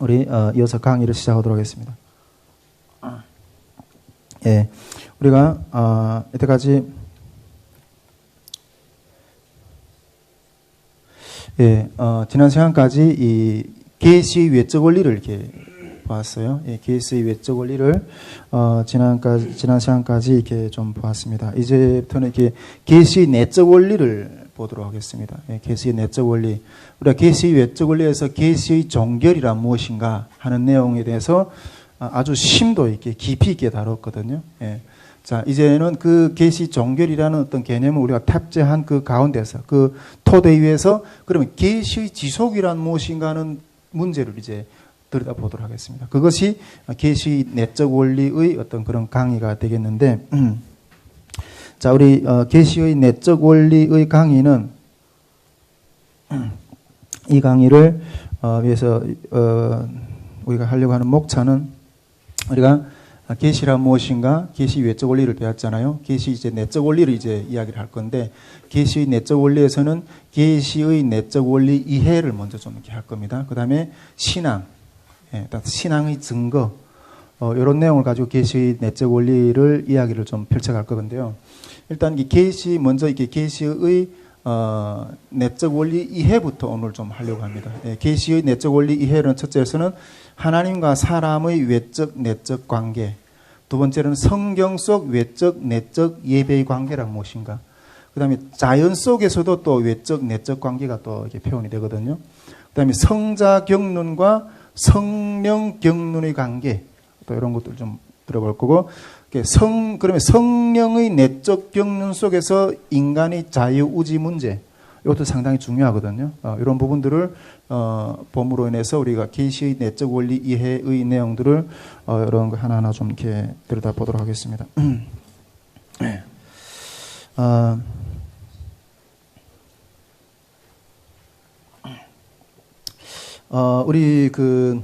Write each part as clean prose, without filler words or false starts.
우리 이어서 강의를 시작하도록 하겠습니다. 예, 우리가 이때까지 지난 시간까지 이 계시의 외적 원리를 이렇게 보았어요. 예, 계시의 외적 원리를 지난 시간까지 이렇게 좀 보았습니다. 이제부터는 이렇게 계시의 내적 원리를 보도록 하겠습니다. 예, 계시의 내적 원리. 우리가 계시의 외적 원리에서 계시의 종결이란 무엇인가 하는 내용에 대해서 아주 심도 있게 깊이 있게 다뤘거든요. 예. 자, 이제는 그 계시 종결이라는 어떤 개념을 우리가 탑재한 그 가운데서 그 토대 위에서 그러면 계시의 지속이란 무엇인가 하는 문제를 이제 들여다보도록 하겠습니다. 그것이 계시의 내적 원리의 어떤 그런 강의가 되겠는데, 자, 우리 계시의 내적 원리의 강의는 이 강의를 위해서 우리가 하려고 하는 목차는 우리가 계시란 무엇인가, 계시 외적 원리를 배웠잖아요. 계시 이제 내적 원리를 이제 이야기를 할 건데, 계시의 내적 원리에서는 계시의 내적 원리 이해를 먼저 좀 이렇게 할 겁니다. 그 다음에 신앙, 신앙의 증거, 이런 내용을 가지고 계시의 내적 원리를 이야기를 좀 펼쳐갈 건데요. 일단 이 계시 먼저 이렇게 계시의 내적 원리 이해부터 오늘 좀 하려고 합니다. 계시의 내적 원리 이해는 첫째로서는 하나님과 사람의 외적 내적 관계, 두 번째로는 성경 속 외적 내적 예배의 관계란 무엇인가, 그 다음에 자연 속에서도 또 외적 내적 관계가 또 이렇게 표현이 되거든요. 그 다음에 성자 경륜과 성령 경륜의 관계, 또 이런 것들 좀 들어볼 거고, 그러면 성령의 내적 경륜 속에서 인간의 자유의지 문제, 이것도 상당히 중요하거든요. 이런 부분들을 봄으로 인해서 우리가 계시의 내적 원리 이해의 내용들을 이런 거 하나하나 좀 이렇게 들여다보도록 하겠습니다. 우리 그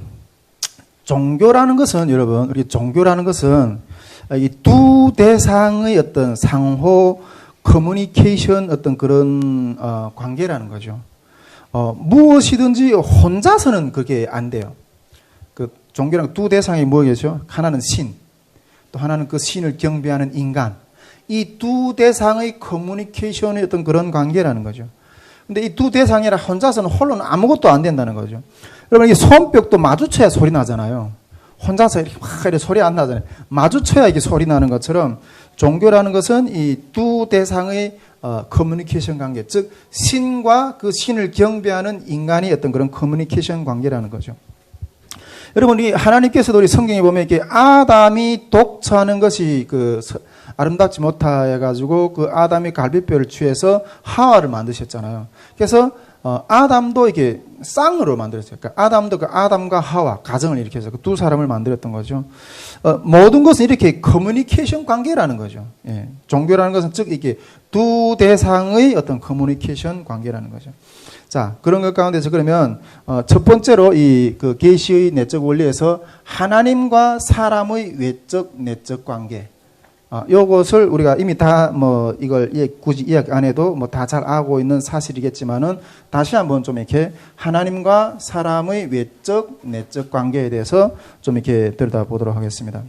종교라는 것은, 여러분, 우리 종교라는 것은 이 두 대상의 어떤 상호 커뮤니케이션 어떤 그런 관계라는 거죠. 무엇이든지 혼자서는 그게 안 돼요. 그 종교랑 두 대상이 뭐겠죠? 하나는 신, 또 하나는 그 신을 경배하는 인간. 이 두 대상의 커뮤니케이션의 어떤 그런 관계라는 거죠. 근데 이 두 대상이라 혼자서는 홀로는 아무것도 안 된다는 거죠. 여러분, 이 손뼉도 마주쳐야 소리 나잖아요. 혼자서 이렇게 확 이렇게 소리 안 나잖아요. 마주쳐야 이게 소리 나는 것처럼 종교라는 것은 이 두 대상의 커뮤니케이션 관계, 즉 신과 그 신을 경배하는 인간이 어떤 그런 커뮤니케이션 관계라는 거죠. 여러분, 우리 하나님께서도 우리 성경에 보면 이렇게 아담이 독처하는 것이 그 아름답지 못해 가지고 그 아담이 갈비뼈를 취해서 하와를 만드셨잖아요. 그래서 아담도 이렇게 쌍으로 만들었어요. 그러니까 아담도 그 아담과 하와 가정을 이렇게 해서 그 두 사람을 만들었던 거죠. 모든 것은 이렇게 커뮤니케이션 관계라는 거죠. 예. 종교라는 것은 즉 이게 두 대상의 어떤 커뮤니케이션 관계라는 거죠. 자, 그런 것 가운데서 그러면 첫 번째로 이 그 계시의 내적 원리에서 하나님과 사람의 외적 내적 관계, 요것을 우리가 이미 다 이걸 굳이 이야기 안 해도 다 잘 알고 있는 사실이겠지만은 다시 한번 좀 이렇게 하나님과 사람의 외적 내적 관계에 대해서 좀 이렇게 들여다보도록 하겠습니다.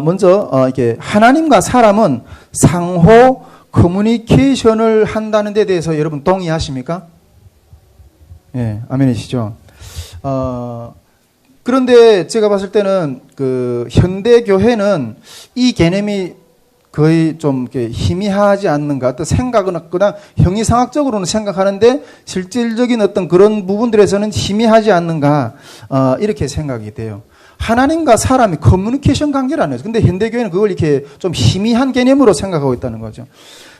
먼저 이렇게 하나님과 사람은 상호 커뮤니케이션을 한다는 데 대해서 여러분 동의하십니까? 예, 아멘이시죠? 그런데 제가 봤을 때는 그 현대 교회는 이 개념이 거의 좀 이렇게 희미하지 않는가, 또 생각은 그냥 형이상학적으로는 생각하는데 실질적인 어떤 그런 부분들에서는 희미하지 않는가, 이렇게 생각이 돼요. 하나님과 사람이 커뮤니케이션 관계라는 거죠. 근데 현대 교회는 그걸 이렇게 좀 희미한 개념으로 생각하고 있다는 거죠.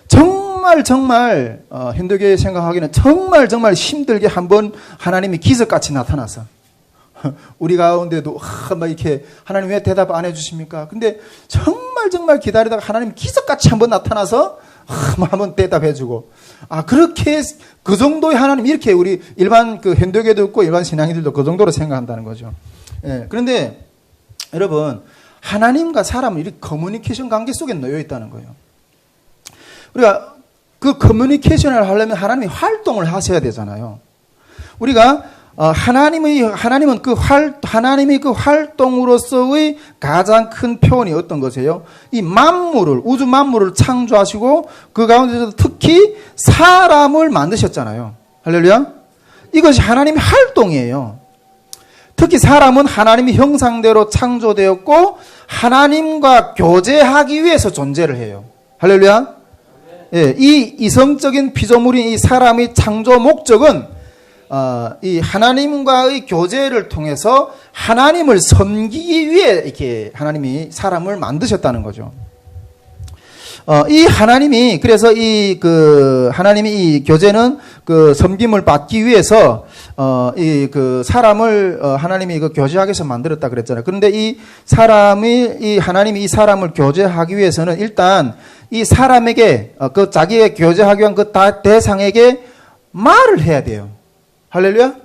정말 현대 교회 생각하기는 정말 힘들게 한번 하나님이 기적같이 나타나서 우리 가운데도 막 이렇게 하나님 왜 대답 안 해주십니까? 근데 정말 기다리다가 하나님 기적같이 한번 나타나서 한번 대답해주고, 그렇게 그 정도의 하나님, 이렇게 우리 일반 그 현대교회도 있고 일반 신앙인들도 그 정도로 생각한다는 거죠. 예, 그런데 여러분, 하나님과 사람은 이렇게 커뮤니케이션 관계 속에 놓여 있다는 거예요. 우리가 그 커뮤니케이션을 하려면 하나님이 활동을 하셔야 되잖아요. 우리가 하나님은 하나님의 그 활동으로서의 가장 큰 표현이 어떤 것이에요? 이 우주 만물을 창조하시고 그 가운데서 특히 사람을 만드셨잖아요. 할렐루야. 이것이 하나님의 활동이에요. 특히 사람은 하나님의 형상대로 창조되었고 하나님과 교제하기 위해서 존재를 해요. 할렐루야. 예, 이 이성적인 피조물인 이 사람의 창조 목적은 이 하나님과의 교제를 통해서 하나님을 섬기기 위해 이렇게 하나님이 사람을 만드셨다는 거죠. 이 하나님이 그래서 하나님이 이 교제는 그 섬김을 받기 위해서 이 사람을 하나님이 교제하기 위해서 만들었다 그랬잖아요. 그런데 하나님이 이 사람을 교제하기 위해서는 일단 이 사람에게 자기의 교제하기 위한 그 대상에게 말을 해야 돼요. 할렐루야.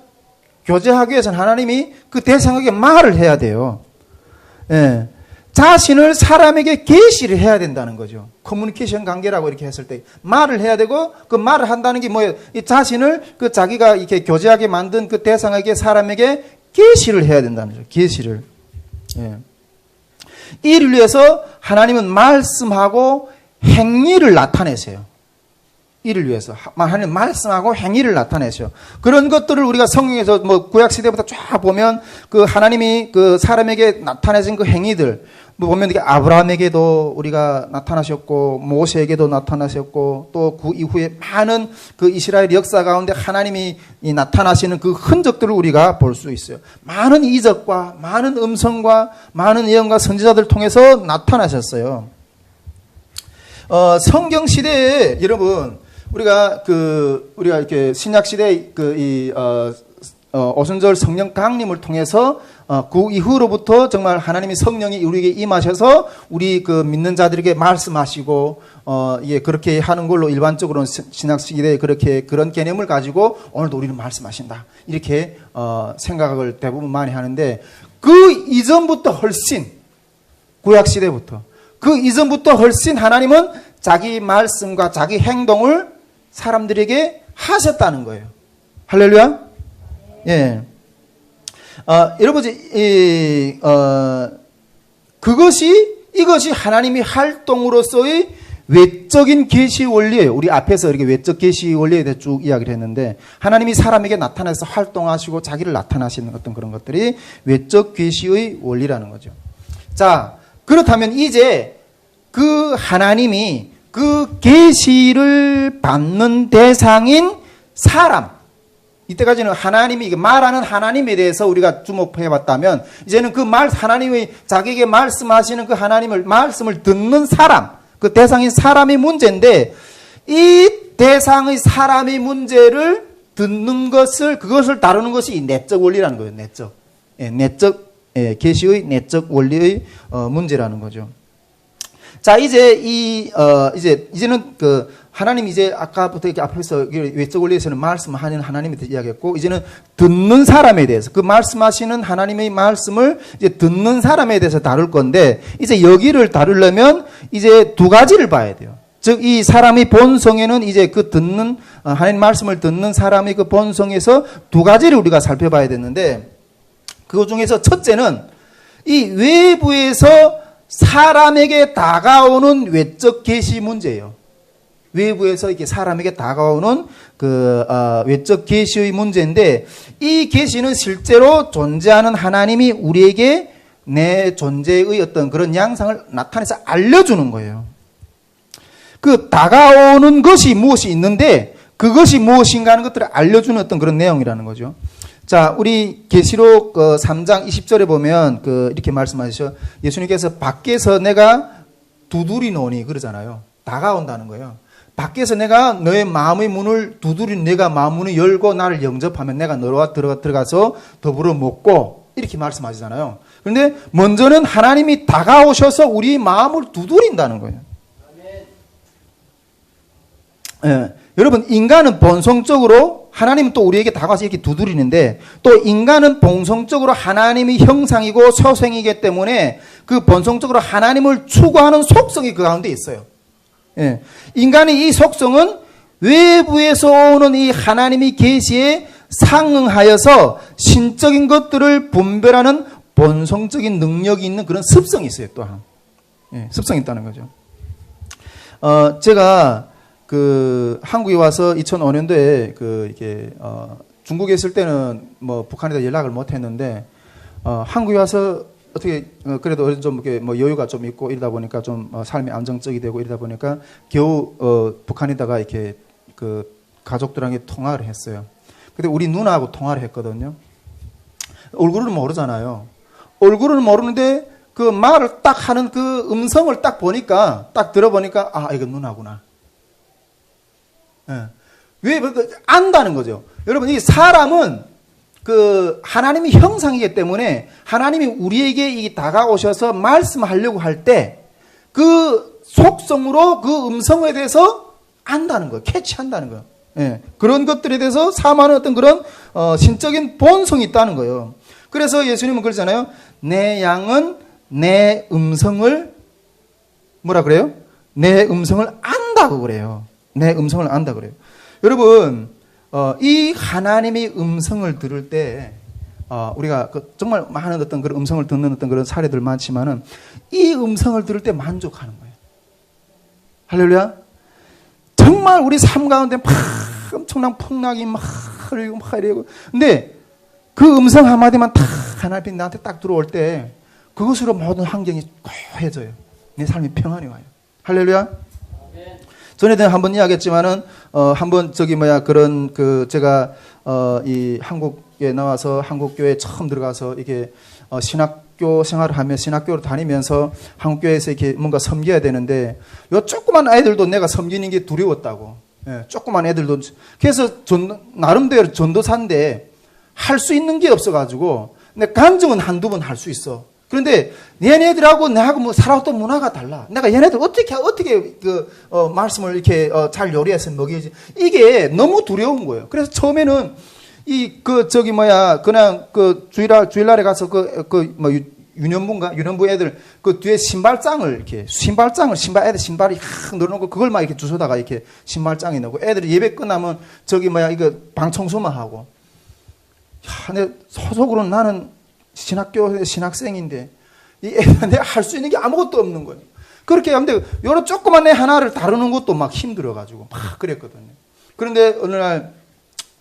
교제하기 위해서는 하나님이 그 대상에게 말을 해야 돼요. 예. 자신을 사람에게 계시를 해야 된다는 거죠. 커뮤니케이션 관계라고 이렇게 했을 때 말을 해야 되고 그 말을 한다는 게 뭐예요? 이 자신을 자기가 이렇게 교제하게 만든 그 대상에게 사람에게 계시를 해야 된다는 거죠. 계시를. 예. 이를 위해서 하나님은 말씀하고 행위를 나타내세요. 이를 위해서 하나님 말씀하고 행위를 나타내셔. 그런 것들을 우리가 성경에서 구약 시대부터 쫙 보면 그 하나님이 그 사람에게 나타내신 그 행위들 보면 아브라함에게도 우리가 나타나셨고 모세에게도 나타나셨고 또 그 이후에 많은 그 이스라엘 역사 가운데 하나님이 나타나시는 그 흔적들을 우리가 볼 수 있어요. 많은 이적과 많은 음성과 많은 예언과 선지자들 통해서 나타나셨어요. 성경 시대에 여러분 우리가 이렇게 신약 시대 오순절 성령 강림을 통해서 그 이후로부터 정말 하나님의 성령이 우리에게 임하셔서 우리 믿는 자들에게 말씀하시고 그렇게 하는 걸로 일반적으로는 신약 시대에 그런 개념을 가지고 오늘도 우리는 말씀하신다 이렇게 생각을 대부분 많이 하는데 그 이전부터 훨씬 구약 시대부터 그 이전부터 훨씬 하나님은 자기 말씀과 자기 행동을 사람들에게 하셨다는 거예요. 할렐루야. 예. 여러분, 이것이 하나님의 활동으로서의 외적인 계시 원리예요. 우리 앞에서 이렇게 외적 계시 원리에 대해 쭉 이야기를 했는데, 하나님이 사람에게 나타나서 활동하시고 자기를 나타나시는 어떤 그런 것들이 외적 계시의 원리라는 거죠. 자, 그렇다면 이제 그 하나님이 그 계시를 받는 대상인 사람, 이때까지는 하나님이 말하는 하나님에 대해서 우리가 주목해 봤다면 이제는 하나님의 자기에게 말씀하시는 그 하나님을 말씀을 듣는 사람, 그 대상인 사람의 문제인데 이 대상의 사람의 문제를 듣는 그것을 다루는 것이 이 내적 원리라는 거예요. 계시의 내적 원리의 문제라는 거죠. 자, 이제는 하나님 아까부터 이렇게 앞에서 외적 원리에서는 말씀하는 하나님에 대해서 이야기했고, 이제는 듣는 사람에 대해서, 그 말씀하시는 하나님의 말씀을 이제 듣는 사람에 대해서 다룰 건데, 이제 여기를 다루려면 이제 두 가지를 봐야 돼요. 즉, 이 사람의 본성에는 이제 하나님 말씀을 듣는 사람의 그 본성에서 두 가지를 우리가 살펴봐야 되는데, 그 중에서 첫째는 이 외부에서 사람에게 다가오는 외적 계시 문제예요. 외부에서 이렇게 사람에게 다가오는 외적 계시의 문제인데, 이 계시는 실제로 존재하는 하나님이 우리에게 내 존재의 어떤 그런 양상을 나타내서 알려주는 거예요. 다가오는 것이 무엇이 있는데, 그것이 무엇인가 하는 것들을 알려주는 어떤 그런 내용이라는 거죠. 자, 우리 계시록 3장 20절에 보면 이렇게 말씀하시죠. 예수님께서 밖에서 내가 두드리노니 그러잖아요. 다가온다는 거예요. 밖에서 내가 너의 마음의 문을 두드린 내가 마음 문을 열고 나를 영접하면 내가 너와 들어가서 더불어 먹고 이렇게 말씀하시잖아요. 그런데 먼저는 하나님이 다가오셔서 우리 마음을 두드린다는 거예요. 예. 여러분, 인간은 본성적으로 하나님은 또 우리에게 다가와서 이렇게 두드리는데, 또 인간은 본성적으로 하나님의 형상이고 소생이기 때문에 그 본성적으로 하나님을 추구하는 속성이 그 가운데 있어요. 예. 인간의 이 속성은 외부에서 오는 이 하나님의 계시에 상응하여서 신적인 것들을 분별하는 본성적인 능력이 있는 그런 습성이 있어요, 또한. 예, 습성이 있다는 거죠. 제가 한국에 와서 2005년도에 이게 중국에 있을 때는 뭐 북한에다 연락을 못 했는데, 한국에 와서 어떻게, 그래도 좀 이렇게 뭐 여유가 좀 있고 이러다 보니까 좀 삶이 안정적이 되고 이러다 보니까 겨우, 북한에다가 이렇게 가족들에게 통화를 했어요. 근데 우리 누나하고 통화를 했거든요. 얼굴을 모르잖아요. 얼굴을 모르는데 그 말을 딱 하는 그 음성을 딱 보니까, 딱 들어보니까, 아, 이거 누나구나. 예. 왜, 안다는 거죠. 여러분, 이 사람은 하나님이 형상이기 때문에 하나님이 우리에게 다가오셔서 말씀하려고 할 때 그 속성으로 그 음성에 대해서 안다는 거예요. 캐치한다는 거예요. 예. 그런 것들에 대해서 사모하는 어떤 그런, 신적인 본성이 있다는 거예요. 그래서 예수님은 그러잖아요. 내 양은 내 음성을 뭐라 그래요? 내 음성을 안다고 그래요. 내 음성을 안다 그래요. 여러분, 이 하나님의 음성을 들을 때, 우리가 정말 많은 어떤 그런 음성을 듣는 어떤 그런 사례들 많지만은 이 음성을 들을 때 만족하는 거예요. 할렐루야. 정말 우리 삶 가운데 막 엄청난 풍랑이 막 흐르고 막 이러고. 근데 그 음성 한마디만 딱 하나님 나한테 딱 들어올 때 그것으로 모든 환경이 고요해져요. 내 삶이 평안이 와요. 할렐루야. 전에도 한번 이야기했지만은, 한번 제가, 이 한국에 나와서 한국교회에 처음 들어가서 이게, 신학교 생활을 하며 신학교를 다니면서 한국교회에서 이렇게 뭔가 섬겨야 되는데, 요 조그만 아이들도 내가 섬기는 게 두려웠다고. 예, 조그만 애들도. 그래서 나름대로 전도사인데 할 수 있는 게 없어가지고, 근데 간증은 한두 번 할 수 있어. 그런데 얘네들하고 내하고 뭐 살아왔던 문화가 달라. 내가 얘네들 어떻게 말씀을 이렇게 잘 요리해서 먹이지. 이게 너무 두려운 거예요. 그래서 처음에는 그냥 주일날에 가서 유년부 애들 뒤에 신발장을 애들 신발이 확 늘어놓고 그걸 막 이렇게 주워다가 이렇게 신발장에 넣고 애들이 예배 끝나면 이거 방 청소만 하고. 근데 소속으로는 나는 신학교 신학생인데 이 애한테 할 수 있는 게 아무것도 없는 거예요. 그렇게 하는데 요런 조그만 애 하나를 다루는 것도 막 힘들어가지고 막 그랬거든요. 그런데 어느 날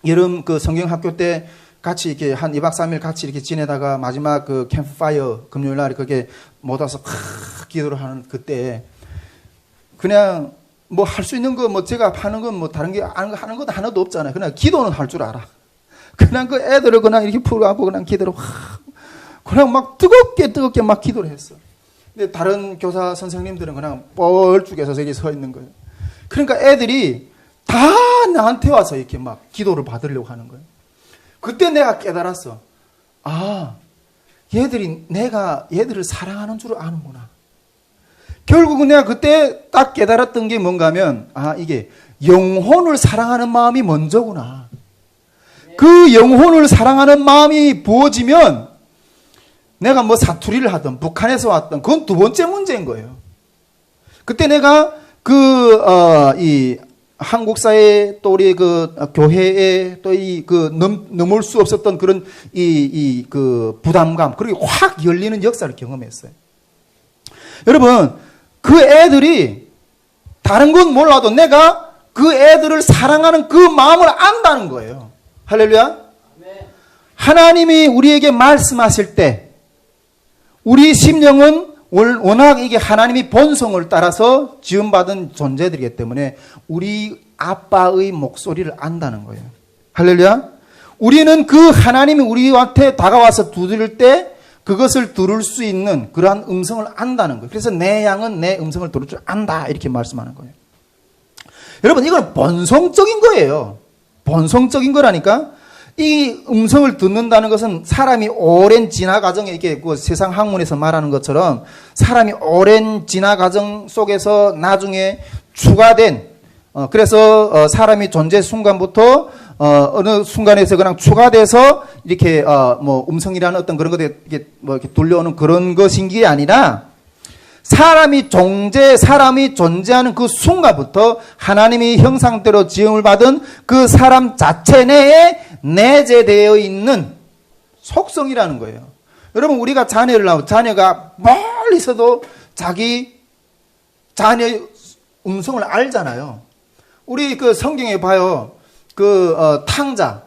여름 성경학교 때 같이 이렇게 한 2박 3일 같이 이렇게 지내다가 마지막 캠프파이어 금요일 날 그렇게 모아서 기도를 하는 그때 그냥 뭐 할 수 있는 거 제가 하는 건 다른 게 하는 건 하나도 없잖아요. 그냥 기도는 할 줄 알아. 그냥 그 애들을 그냥 이렇게 풀어갖고 그냥 기도를 그냥 막 뜨겁게 막 기도를 했어. 근데 다른 교사 선생님들은 그냥 뻘쭉해서 저기 서 있는 거예요. 그러니까 애들이 다 나한테 와서 이렇게 막 기도를 받으려고 하는 거예요. 그때 내가 깨달았어. 아, 내가 얘들을 사랑하는 줄 아는구나. 결국은 내가 그때 딱 깨달았던 게 뭔가 하면, 이게 영혼을 사랑하는 마음이 먼저구나. 그 영혼을 사랑하는 마음이 부어지면 내가 뭐 사투리를 하든 북한에서 왔든 그건 두 번째 문제인 거예요. 그때 내가 이 한국사회 또 우리 교회에 또 넘을 수 없었던 그런 부담감, 그리고 확 열리는 역사를 경험했어요. 여러분, 그 애들이 다른 건 몰라도 내가 그 애들을 사랑하는 그 마음을 안다는 거예요. 할렐루야. 하나님이 우리에게 말씀하실 때 우리 심령은 워낙 이게 하나님이 본성을 따라서 지음받은 존재들이기 때문에 우리 아빠의 목소리를 안다는 거예요. 할렐루야. 우리는 그 하나님이 우리한테 다가와서 두드릴 때 그것을 들을 수 있는 그러한 음성을 안다는 거예요. 그래서 내 양은 내 음성을 들을 줄 안다 이렇게 말씀하는 거예요. 여러분, 이건 본성적인 거예요. 본성적인 거라니까. 이 음성을 듣는다는 것은 사람이 오랜 진화 과정에 이렇게 세상 학문에서 말하는 것처럼 사람이 오랜 진화 과정 속에서 나중에 추가된, 그래서 사람이 존재 순간부터 어느 순간에서 그냥 추가돼서 이렇게 음성이라는 어떤 그런 것에 이렇게 돌려오는 그런 것인 게 아니라 사람이 존재하는 그 순간부터 하나님이 형상대로 지음을 받은 그 사람 자체 내에 내재되어 있는 속성이라는 거예요. 여러분, 우리가 자녀를 낳으면 자녀가 멀리서도 자기 자녀 음성을 알잖아요. 우리 그 성경에 봐요. 탕자.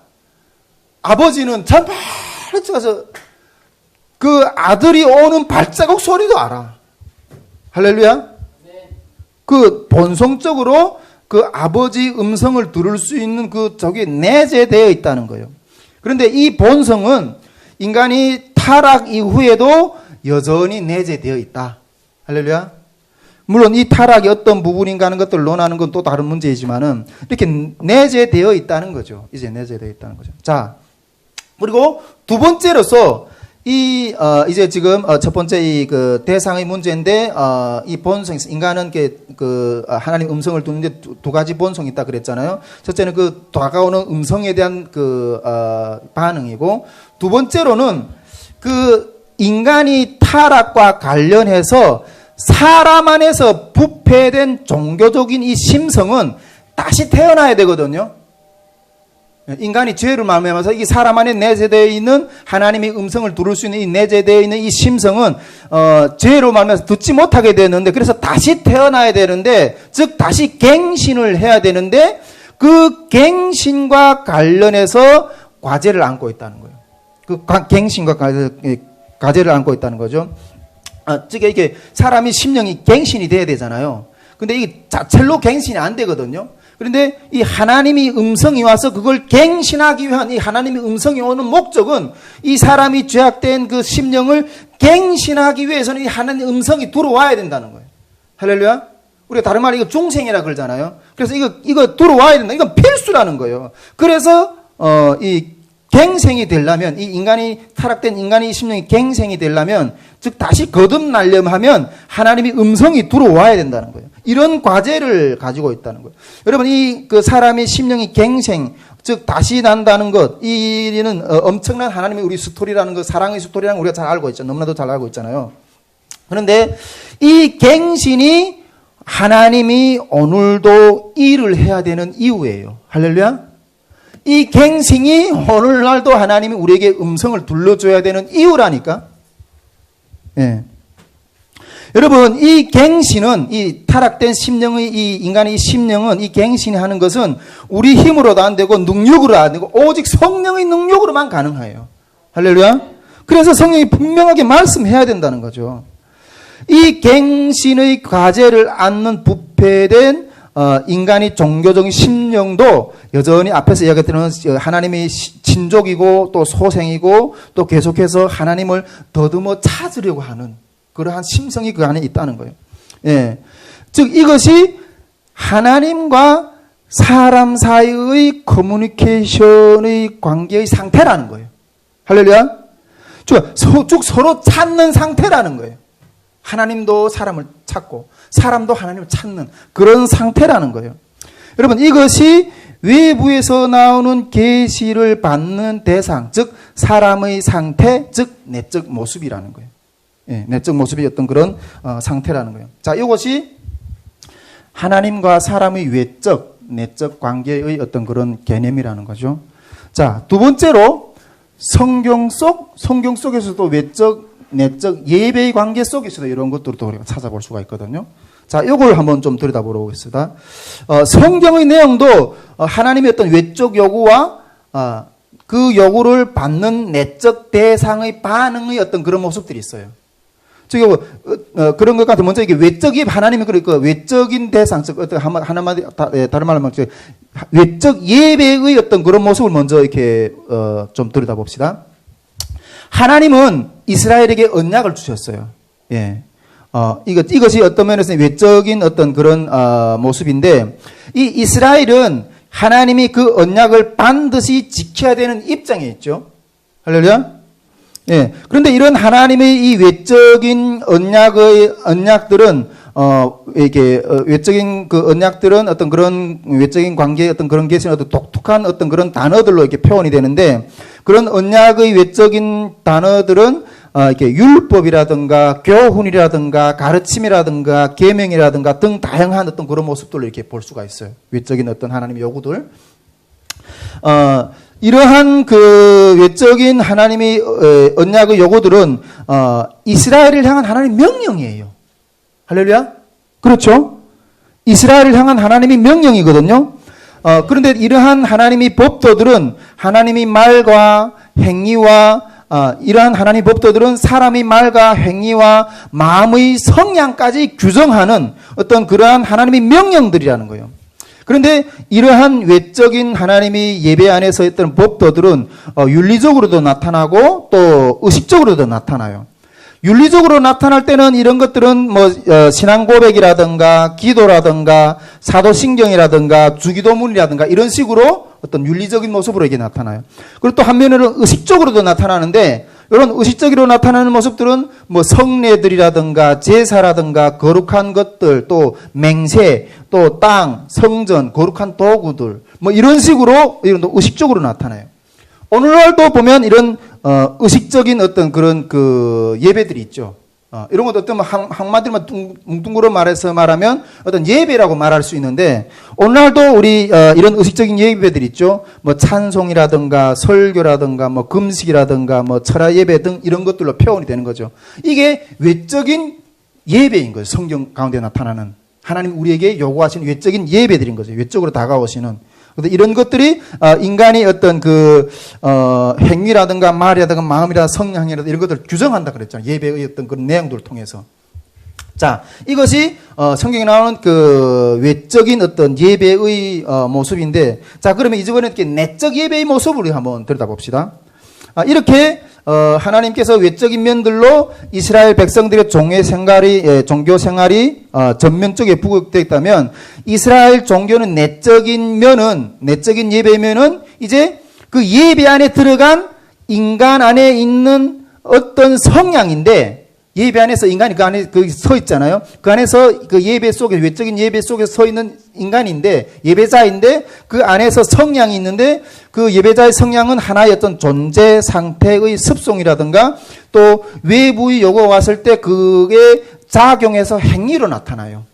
아버지는 저 멀리 가서 그 아들이 오는 발자국 소리도 알아. 할렐루야? 그 본성적으로 그 아버지 음성을 들을 수 있는 저기 내재되어 있다는 거예요. 그런데 이 본성은 인간이 타락 이후에도 여전히 내재되어 있다. 할렐루야? 물론 이 타락이 어떤 부분인가 하는 것들을 논하는 건 또 다른 문제이지만은 이렇게 내재되어 있다는 거죠. 이제 내재되어 있다는 거죠. 자, 그리고 두 번째로서 이제 지금 첫 번째 대상의 문제인데 이 본성, 인간은 하나님 음성을 듣는데 두 가지 본성이 있다 그랬잖아요. 첫째는 다가오는 음성에 대한 반응이고, 두 번째로는 인간이 타락과 관련해서 사람 안에서 부패된 종교적인 이 심성은 다시 태어나야 되거든요. 인간이 죄를 말미암아서 이 사람 안에 내재되어 있는 하나님의 음성을 들을 수 있는 이 내재되어 있는 이 심성은 죄로 말미암아서 듣지 못하게 되는데, 그래서 다시 태어나야 되는데, 즉 다시 갱신을 해야 되는데, 그 갱신과 관련해서 과제를 안고 있다는 거예요. 갱신과 과제를 안고 있다는 거죠. 즉 이게 사람이 심령이 갱신이 돼야 되잖아요. 근데 이게 자체로 갱신이 안 되거든요. 그런데 이 하나님의 음성이 와서 그걸 갱신하기 위한 이 하나님의 음성이 오는 목적은 이 사람이 죄악된 그 심령을 갱신하기 위해서는 이 하나님의 음성이 들어와야 된다는 거예요. 할렐루야? 우리가 다른 말로 이거 중생이라 그러잖아요. 그래서 이거 들어와야 된다. 이건 필수라는 거예요. 그래서 이 갱생이 되려면, 이 타락된 인간의 심령이 갱생이 되려면, 즉 다시 거듭나려면 하면 하나님의 음성이 들어와야 된다는 거예요. 이런 과제를 가지고 있다는 거예요. 여러분, 사람의 심령이 갱생, 즉 다시 난다는 것, 이는 엄청난 하나님의 우리 스토리라는 것, 사랑의 스토리라는 걸 우리가 잘 알고 있죠. 너무나도 잘 알고 있잖아요. 그런데 이 갱신이 하나님이 오늘도 일을 해야 되는 이유예요. 할렐루야? 이 갱신이 오늘날도 하나님이 우리에게 음성을 들려줘야 되는 이유라니까. 예. 여러분, 이 갱신은, 이 타락된 심령의, 이 인간의 심령은, 이 갱신이 하는 것은 우리 힘으로도 안 되고, 능력으로 안 되고, 오직 성령의 능력으로만 가능해요. 할렐루야? 그래서 성령이 분명하게 말씀해야 된다는 거죠. 이 갱신의 과제를 안는 부패된 인간이 종교적인 심령도 여전히 앞에서 이야기했던 하나님의 친족이고 또 소생이고 또 계속해서 하나님을 더듬어 찾으려고 하는 그러한 심성이 그 안에 있다는 거예요. 예. 즉 이것이 하나님과 사람 사이의 커뮤니케이션의 관계의 상태라는 거예요. 할렐루야? 쭉 서로 찾는 상태라는 거예요. 하나님도 사람을 찾고 사람도 하나님을 찾는 그런 상태라는 거예요. 여러분, 이것이 외부에서 나오는 계시를 받는 대상, 즉 사람의 상태, 즉 내적 모습이라는 거예요. 예, 내적 모습이 어떤 그런 상태라는 거예요. 자, 이것이 하나님과 사람의 외적, 내적 관계의 어떤 그런 개념이라는 거죠. 자, 두 번째로 성경 속에서도 외적, 내적, 예배의 관계 속에서도 이런 것들도 우리가 찾아볼 수가 있거든요. 자, 요걸 한번 좀 들여다보겠습니다. 성경의 내용도 하나님의 어떤 외적 요구와 그 요구를 받는 내적 대상의 반응의 어떤 그런 모습들이 있어요. 즉, 그런 것 같아. 먼저 이게 외적인 하나님의 외적인 대상, 즉, 어떤 하나마디, 다른 말로 말하면 외적 예배의 어떤 그런 모습을 먼저 이렇게 좀 들여다봅시다. 하나님은 이스라엘에게 언약을 주셨어요. 예. 이것이 어떤 면에서 외적인 어떤 그런, 모습인데, 이 이스라엘은 하나님이 그 언약을 반드시 지켜야 되는 입장에 있죠. 할렐루야? 예. 그런데 이런 하나님의 이 외적인 언약들은, 외적인 그 언약들은 어떤 그런 외적인 관계의 어떤 그런 계시는 어떤 독특한 어떤 그런 단어들로 이렇게 표현이 되는데, 그런 언약의 외적인 단어들은 이렇게 율법이라든가 교훈이라든가 가르침이라든가 계명이라든가 등 다양한 어떤 그런 모습들을 이렇게 볼 수가 있어요. 외적인 어떤 하나님의 요구들. 이러한 그 외적인 하나님의 언약의 요구들은 이스라엘을 향한 하나님의 명령이에요. 할렐루야. 그렇죠? 이스라엘을 향한 하나님의 명령이거든요. 그런데 이러한 하나님의 법도들은 하나님의 말과 행위와 이러한 하나님의 법도들은 사람의 말과 행위와 마음의 성향까지 규정하는 어떤 그러한 하나님의 명령들이라는 거예요. 그런데 이러한 외적인 하나님의 예배 안에서 있던 법도들은 윤리적으로도 나타나고 또 의식적으로도 나타나요. 윤리적으로 나타날 때는 이런 것들은 신앙 고백이라든가 기도라든가 사도신경이라든가 주기도문이라든가 이런 식으로 어떤 윤리적인 모습으로 이게 나타나요. 그리고 또 한면으로는 의식적으로도 나타나는데 이런 의식적으로 나타나는 모습들은 성례들이라든가 제사라든가 거룩한 것들 또 맹세 또 땅, 성전, 거룩한 도구들 이런 식으로 이런 의식적으로 나타나요. 오늘날도 보면 이런 의식적인 어떤 그런 그 예배들이 있죠. 이런 것도 어떤 한마디로 뭉뚱그려 말하면 어떤 예배라고 말할 수 있는데 오늘날도 우리 이런 의식적인 예배들 있죠. 찬송이라든가 설교라든가 금식이라든가 철야 예배 등 이런 것들로 표현이 되는 거죠. 이게 외적인 예배인 거죠. 성경 가운데 나타나는 하나님 우리에게 요구하시는 외적인 예배들인 거죠. 외적으로 다가오시는. 이런 것들이 인간이 어떤 그 행위라든가 말이라든가 마음이라든가 성향이라든가 이런 것들을 규정한다 그랬잖아요. 예배의 어떤 그런 내용들을 통해서. 자, 이것이 성경에 나오는 그 외적인 어떤 예배의 모습인데, 자 그러면 이번에 이렇게 내적 예배의 모습을 우리 한번 들여다봅시다. 이렇게 하나님께서 외적인 면들로 이스라엘 백성들의 종교 생활이 전면적에 부각되어 있다면 이스라엘 종교는 내적인 예배면은 이제 그 예배 안에 들어간 인간 안에 있는 어떤 성향인데 예배 안에서 인간이 그 안에 서 있잖아요. 그 안에서 그 예배 속에 외적인 예배 속에 서 있는 인간인데 예배자인데 그 안에서 성향이 있는데 그 예배자의 성향은 하나의 어떤 존재 상태의 습성이라든가 또 외부의 요구가 왔을 때 그게 작용해서 행위로 나타나요.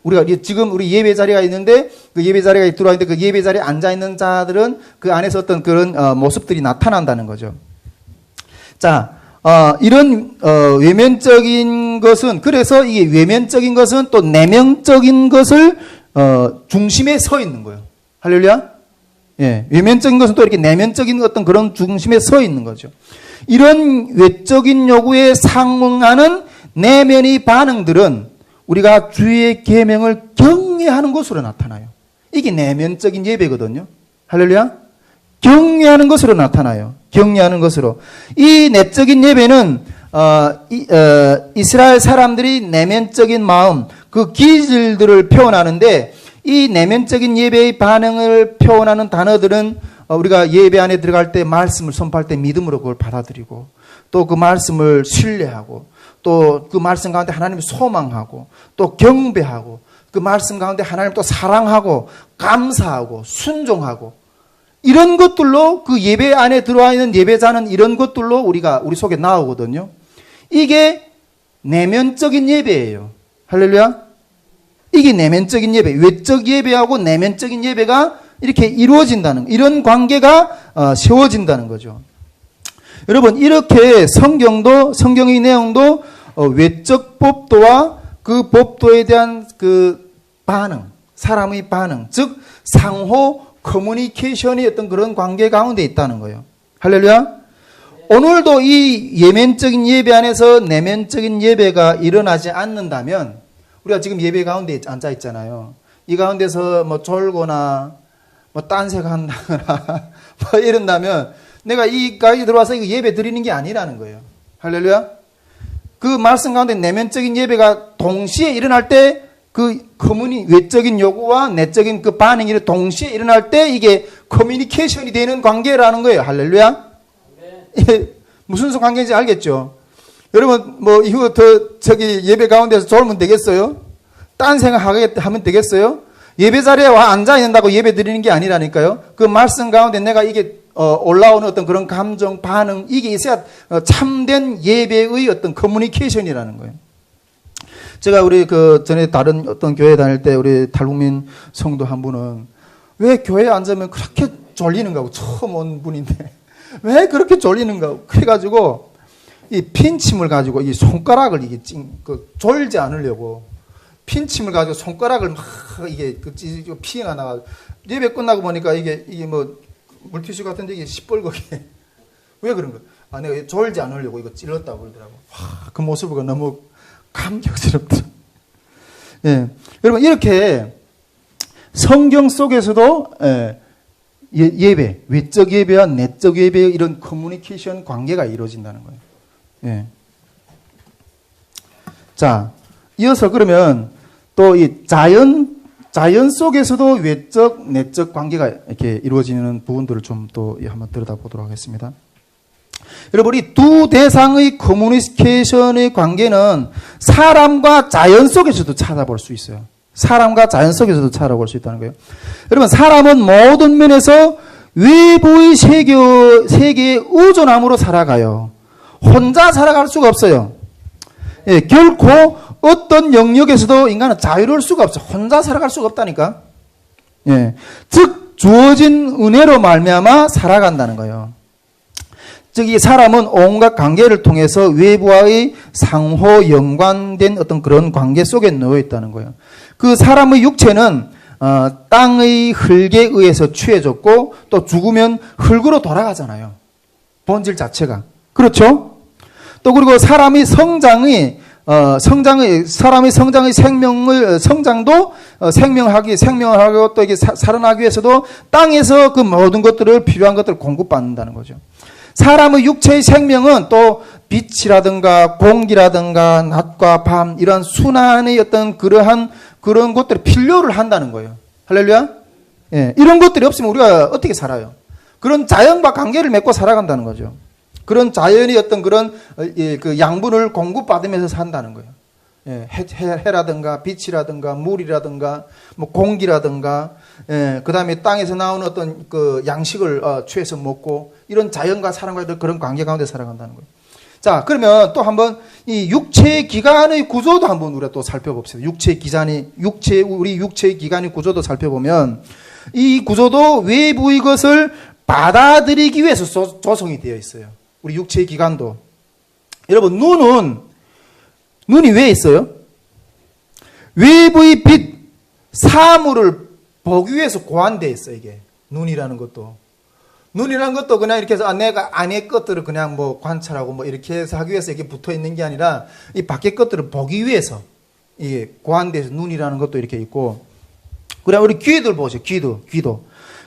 우리가 지금 우리 예배 자리가 있는데 그 예배 자리가 들어와 있는데 그 예배 자리에 앉아 있는 자들은 그 안에서 어떤 그런 모습들이 나타난다는 거죠. 자. 이런 외면적인 것은 그래서 이게 외면적인 것은 또 내면적인 것을 중심에 서 있는 거예요. 할렐루야. 예, 외면적인 것은 또 이렇게 내면적인 어떤 그런 중심에 서 있는 거죠. 이런 외적인 요구에 상응하는 내면의 반응들은 우리가 주의 계명을 경외하는 것으로 나타나요. 이게 내면적인 예배거든요. 할렐루야. 경외하는 것으로 나타나요. 경외하는 것으로. 이 내적인 예배는 이스라엘 사람들이 내면적인 마음, 그 기질들을 표현하는데 이 내면적인 예배의 반응을 표현하는 단어들은 우리가 예배 안에 들어갈 때 말씀을 선포할 때 믿음으로 그걸 받아들이고 또 그 말씀을 신뢰하고 또 그 말씀 가운데 하나님을 소망하고 또 경배하고 그 말씀 가운데 하나님을 또 사랑하고 감사하고 순종하고 이런 것들로 그 예배 안에 들어와 있는 예배자는 이런 것들로 우리 속에 나오거든요. 이게 내면적인 예배예요. 할렐루야. 이게 내면적인 예배. 외적 예배하고 내면적인 예배가 이렇게 이루어진다는 이런 관계가 세워진다는 거죠. 여러분 이렇게 성경의 내용도 외적 법도와 그 법도에 대한 그 반응, 사람의 반응, 즉 상호 커뮤니케이션이 어떤 그런 관계 가운데 있다는 거예요. 할렐루야. 오늘도 이 예면적인 예배 안에서 내면적인 예배가 일어나지 않는다면 우리가 지금 예배 가운데 앉아 있잖아요. 이 가운데서 졸거나 딴색한다거나 이런다면 내가 이 가운데 들어와서 이거 예배 드리는 게 아니라는 거예요. 할렐루야. 그 말씀 가운데 내면적인 예배가 동시에 일어날 때 그 외적인 요구와 내적인 그 반응이 동시에 일어날 때 이게 커뮤니케이션이 되는 관계라는 거예요. 할렐루야. 이게 무슨 관계인지 알겠죠? 여러분 이거 예배 가운데서 졸면 되겠어요? 딴 생각하면 되겠어요? 예배 자리에 와 앉아 있는다고 예배 드리는 게 아니라니까요. 그 말씀 가운데 내가 이게 올라오는 어떤 그런 감정 반응 이게 있어야 참된 예배의 어떤 커뮤니케이션이라는 거예요. 제가 우리 전에 다른 어떤 교회 다닐 때 우리 탈북민 성도 한 분은 왜 교회에 앉으면 그렇게 졸리는가 하고, 처음 온 분인데, 왜 그렇게 졸리는가 하고, 그래가지고, 이 핀침을 가지고, 이 손가락을 이게 졸지 않으려고, 핀침을 가지고 손가락을 막, 이게, 피해가 나가지고, 예배 끝나고 보니까 이게 뭐, 물티슈 같은데 이게 시뻘겋게. 왜 그런 거야? 아, 내가 졸지 않으려고 이거 찔렀다고 그러더라고. 와, 그 모습을 보고 너무 감격스럽더라고. 예. 여러분, 이렇게 성경 속에서도, 예배, 외적 예배와 내적 예배의 이런 커뮤니케이션 관계가 이루어진다는 거예요. 예. 자, 이어서 그러면 또 이 자연 속에서도 외적, 내적 관계가 이렇게 이루어지는 부분들을 좀 또 한번 들여다보도록 하겠습니다. 여러분, 이 두 대상의 커뮤니케이션의 관계는 사람과 자연 속에서도 찾아볼 수 있어요. 사람과 자연 속에서도 찾아볼 수 있다는 거예요. 여러분, 사람은 모든 면에서 외부의 세계에 의존함으로 살아가요. 혼자 살아갈 수가 없어요. 예, 결코 어떤 영역에서도 인간은 자유로울 수가 없어요. 혼자 살아갈 수가 없다니까. 예, 즉 주어진 은혜로 말미암아 살아간다는 거예요. 즉 이 사람은 온갖 관계를 통해서 외부와의 상호 연관된 어떤 그런 관계 속에 놓여 있다는 거예요. 그 사람의 육체는 땅의 흙에 의해서 취해졌고 또 죽으면 흙으로 돌아가잖아요. 본질 자체가. 그렇죠? 또 그리고 사람의 성장의 성장도 생명하고 또 이게 살아나기 위해서도 땅에서 그 모든 것들을 필요한 것들을 공급받는다는 거죠. 사람의 육체의 생명은 또 빛이라든가 공기라든가 낮과 밤 이런 순환의 어떤 그런 것들을 필요를 한다는 거예요. 할렐루야? 예, 이런 것들이 없으면 우리가 어떻게 살아요? 그런 자연과 관계를 맺고 살아간다는 거죠. 그런 자연의 어떤 그런 그 양분을 공급받으면서 산다는 거예요. 예, 해라든가 빛이라든가 물이라든가 뭐 공기라든가 그 다음에 땅에서 나오는 어떤 그 양식을 취해서 먹고 이런 자연과 사람과의 그런 관계 가운데 살아간다는 거예요. 자, 그러면 또 한번 이 육체의 기관의 구조도 한번 우리가 또 살펴봅시다. 우리 육체의 기관의 구조도 살펴보면 이 구조도 외부의 것을 받아들이기 위해서 조성이 되어 있어요. 우리 육체의 기관도. 여러분, 눈이 왜 있어요? 외부의 빛, 사물을 보기 위해서 고안되어 있어요, 이게. 눈이라는 것도 그냥 이렇게 해서 내가 안의 것들을 그냥 뭐 관찰하고 뭐 이렇게 해서 하기 위해서 이렇게 붙어 있는 게 아니라 이 밖의 것들을 보기 위해서 이게 고안돼서 눈이라는 것도 이렇게 있고. 그래, 우리 귀들 보세요. 귀도.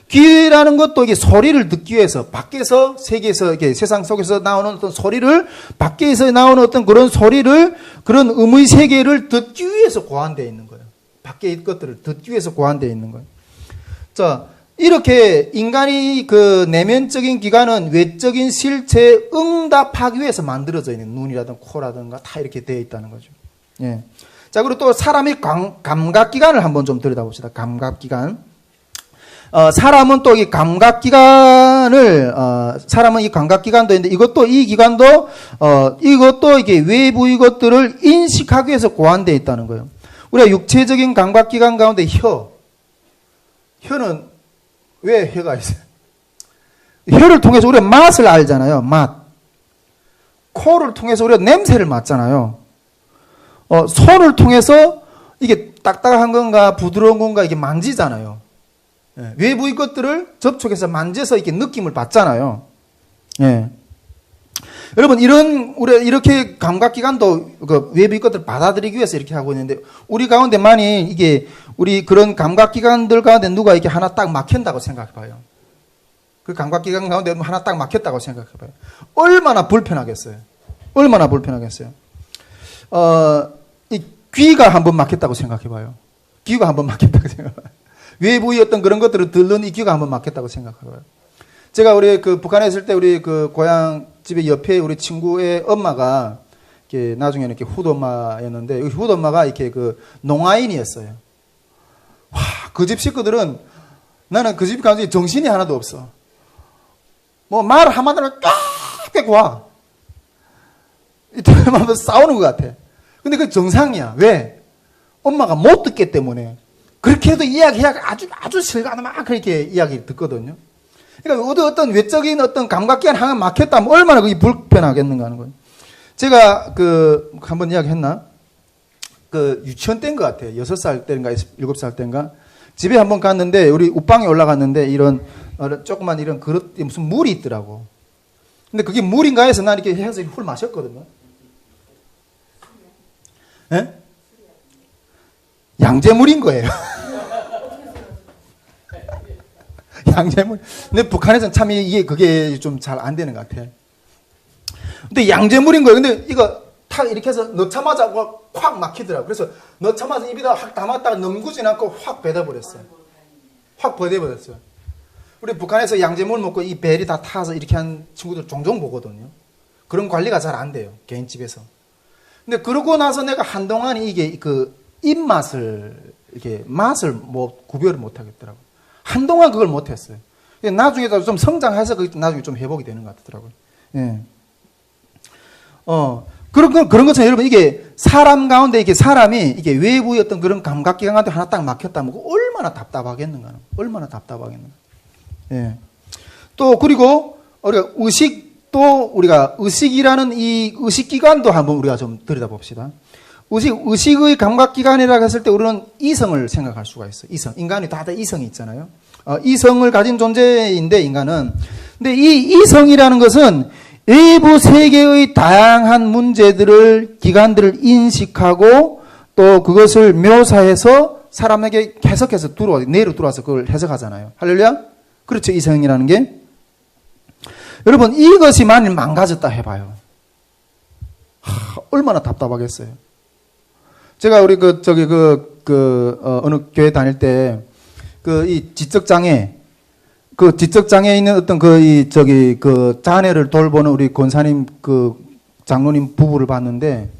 귀라는 것도 이게 소리를 듣기 위해서 밖에서 세계에서 이렇게 세상 속에서 나오는 어떤 소리를 밖에서 나오는 어떤 그런 소리를 그런 음의 세계를 듣기 위해서 고안되어 있는 거예요. 밖의 것들을 듣기 위해서 고안되어 있는 거예요. 자, 이렇게 인간이 그 내면적인 기관은 외적인 실체에 응답하기 위해서 만들어져 있는 눈이라든가 코라든가 다 이렇게 되어 있다는 거죠. 예. 자, 그리고 또 사람의 감각기관을 한번 좀 들여다봅시다. 감각기관. 사람은 또 이 감각기관을, 사람은 이 감각기관도 있는데 이 기관도 이게 외부의 것들을 인식하기 위해서 고안되어 있다는 거예요. 우리가 육체적인 감각기관 가운데 혀는 왜 혀가 있어요? 혀를 통해서 우리가 맛을 알잖아요. 맛. 코를 통해서 우리가 냄새를 맡잖아요. 손을 통해서 이게 딱딱한 건가 부드러운 건가 이게 만지잖아요. 예, 외부의 것들을 접촉해서 만져서 이렇게 느낌을 받잖아요. 예. 여러분, 우리 이렇게 감각기관도 그 외부의 것들을 받아들이기 위해서 이렇게 하고 있는데, 우리 가운데 만일 이게, 우리 그런 감각기관들 가운데 누가 이렇게 하나 딱 막힌다고 생각해봐요. 그 감각기관 가운데 하나 딱 막혔다고 생각해봐요. 얼마나 불편하겠어요. 이 귀가 한번 막혔다고 생각해봐요. 귀가 한번 막혔다고 생각해봐요. 외부의 어떤 그런 것들을 듣는 이 귀가 한번 막혔다고 생각해봐요. 제가 우리 그 북한에 있을 때 우리 그 고향 집에 옆에 우리 친구의 엄마가 이렇게 나중에는 이렇게 후엄마였는데, 후엄마가 이렇게 그 농아인이었어요. 와, 그 집 식구들은 나는 그 집 가서 정신이 하나도 없어. 뭐 말 한마디로 꽉 와. 이때만 싸우는 것 같아. 근데 그 정상이야. 왜? 엄마가 못 듣기 때문에. 그렇게 해도 이야기하기 아주 실감나게 그렇게 이야기 듣거든요. 그러니까 어떤 외적인 어떤 감각기관 하나 막혔다면 얼마나 그게 불편하겠는가 하는 거예요. 제가 한번 이야기했나? 유치원 때인 것 같아요. 6살 때인가 7살 때인가. 집에 한번 갔는데 우리 옷방에 올라갔는데 이런 조그만 이런 그릇 무슨 물이 있더라고. 근데 그게 물인가 해서 난 이렇게 해서 훌 마셨거든요. 예? 양재물인 거예요. 양재물. 근데 북한에서는 참 이게 그게 좀 잘 안 되는 것 같아. 근데 양재물인 거예요. 근데 이거 탁 이렇게 해서 넣자마자 확 막히더라고. 그래서 넣자마자 입에다 확 담았다가 넘구진 않고 확 배다버렸어요. 확 버려버렸어요. 우리 북한에서 양재물 먹고 이 벨이 다 타서 이렇게 한 친구들 종종 보거든요. 그런 관리가 잘 안 돼요. 개인집에서. 근데 그러고 나서 내가 한동안 이게 입맛을, 이렇게 맛을 구별을 못 하겠더라고요. 한동안 그걸 못 했어요. 나중에도 좀 성장해서 나중에 좀 회복이 되는 것 같더라고요. 예. 그런 것처럼 여러분 이게 사람 가운데 이게 사람이 이게 외부의 어떤 그런 감각기관한테 하나 딱 막혔다면 얼마나 답답하겠는가. 얼마나 답답하겠는가. 예. 또 그리고 우리가 우리가 의식이라는 이 의식기관도 한번 우리가 좀 들여다봅시다. 의식의 감각기관이라고 했을 때 우리는 이성을 생각할 수가 있어요. 이성. 인간이 다들 이성이 있잖아요. 이성을 가진 존재인데 인간은. 근데 이 이성이라는 것은 외부 세계의 다양한 문제들을, 기관들을 인식하고 또 그것을 묘사해서 사람에게 해석해서 내로 들어와서 그걸 해석하잖아요. 할렐루야? 그렇죠. 이성이라는 게. 여러분, 이것이 만일 망가졌다 해봐요. 얼마나 답답하겠어요. 제가 우리 어느 교회 다닐 때, 이 지적장애에 있는 어떤 자녀를 돌보는 우리 권사님, 장로님 부부를 봤는데,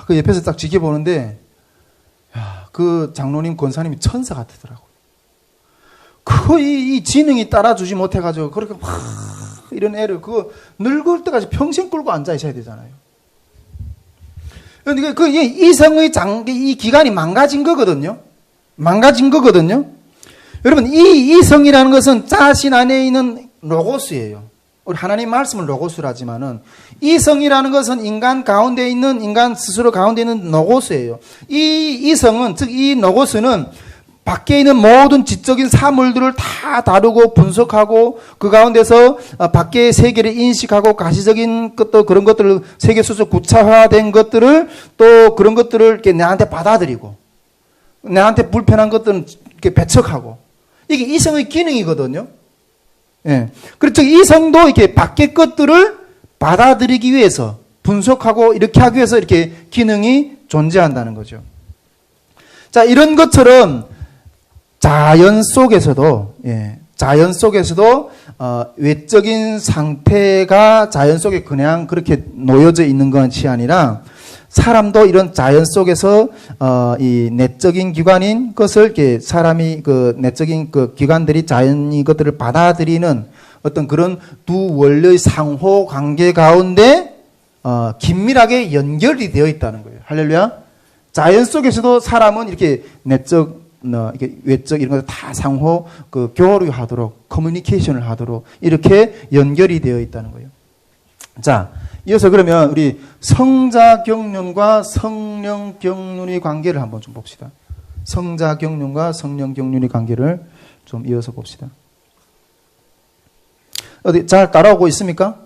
그 옆에서 딱 지켜보는데, 그 장로님, 권사님이 천사 같더라고요. 거의 이 지능이 따라주지 못해가지고, 그렇게 이런 애를, 늙을 때까지 평생 끌고 앉아 있어야 되잖아요. 그러니까 이성의 이 기관이 망가진 거거든요. 여러분, 이 이성이라는 것은 자신 안에 있는 로고스예요. 우리 하나님 말씀은 로고스라지만은, 이성이라는 것은 인간 스스로 가운데 있는 로고스예요. 이 이성은, 즉, 이 로고스는 밖에 있는 모든 지적인 사물들을 다 다루고 분석하고 그 가운데서 밖의 세계를 인식하고 가시적인 것도 그런 것들을 세계 속에서 구체화된 것들을 또 그런 것들을 이렇게 내한테 받아들이고 내한테 불편한 것들은 이렇게 배척하고 이게 이성의 기능이거든요. 예. 그렇죠. 이성도 이렇게 밖의 것들을 받아들이기 위해서 분석하고 이렇게 하기 위해서 이렇게 기능이 존재한다는 거죠. 자, 이런 것처럼 자연 속에서도 외적인 상태가 자연 속에 그냥 그렇게 놓여져 있는 것이 아니라 사람도 이런 자연 속에서 이 내적인 기관인 것을 이렇게 사람이 내적인 기관들이 자연이 것들을 받아들이는 어떤 그런 두 원료의 상호 관계 가운데 긴밀하게 연결이 되어 있다는 거예요. 할렐루야. 자연 속에서도 사람은 이렇게 내적 이게 외적 이런 것을 다 상호 교류하도록 커뮤니케이션을 하도록 이렇게 연결이 되어 있다는 거예요. 자, 이어서 그러면 우리 성자 경륜과 성령 경륜의 관계를 한번 좀 봅시다. 성자 경륜과 성령 경륜의 관계를 좀 이어서 봅시다. 어디 잘 따라오고 있습니까?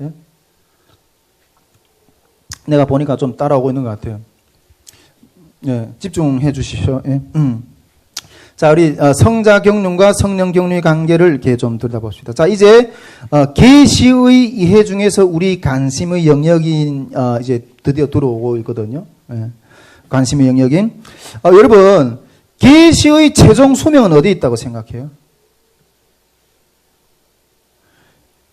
예? 내가 보니까 좀 따라오고 있는 것 같아요. 예, 집중해 주시죠. 예. 자, 우리 성자 경륜과 성령 경륜의 관계를 이렇게 좀 들여다봅시다. 자, 이제 계시의 이해 중에서 우리 관심의 영역인 이제 드디어 들어오고 있거든요. 예. 관심의 영역인 여러분 계시의 최종 수명은 어디에 있다고 생각해요?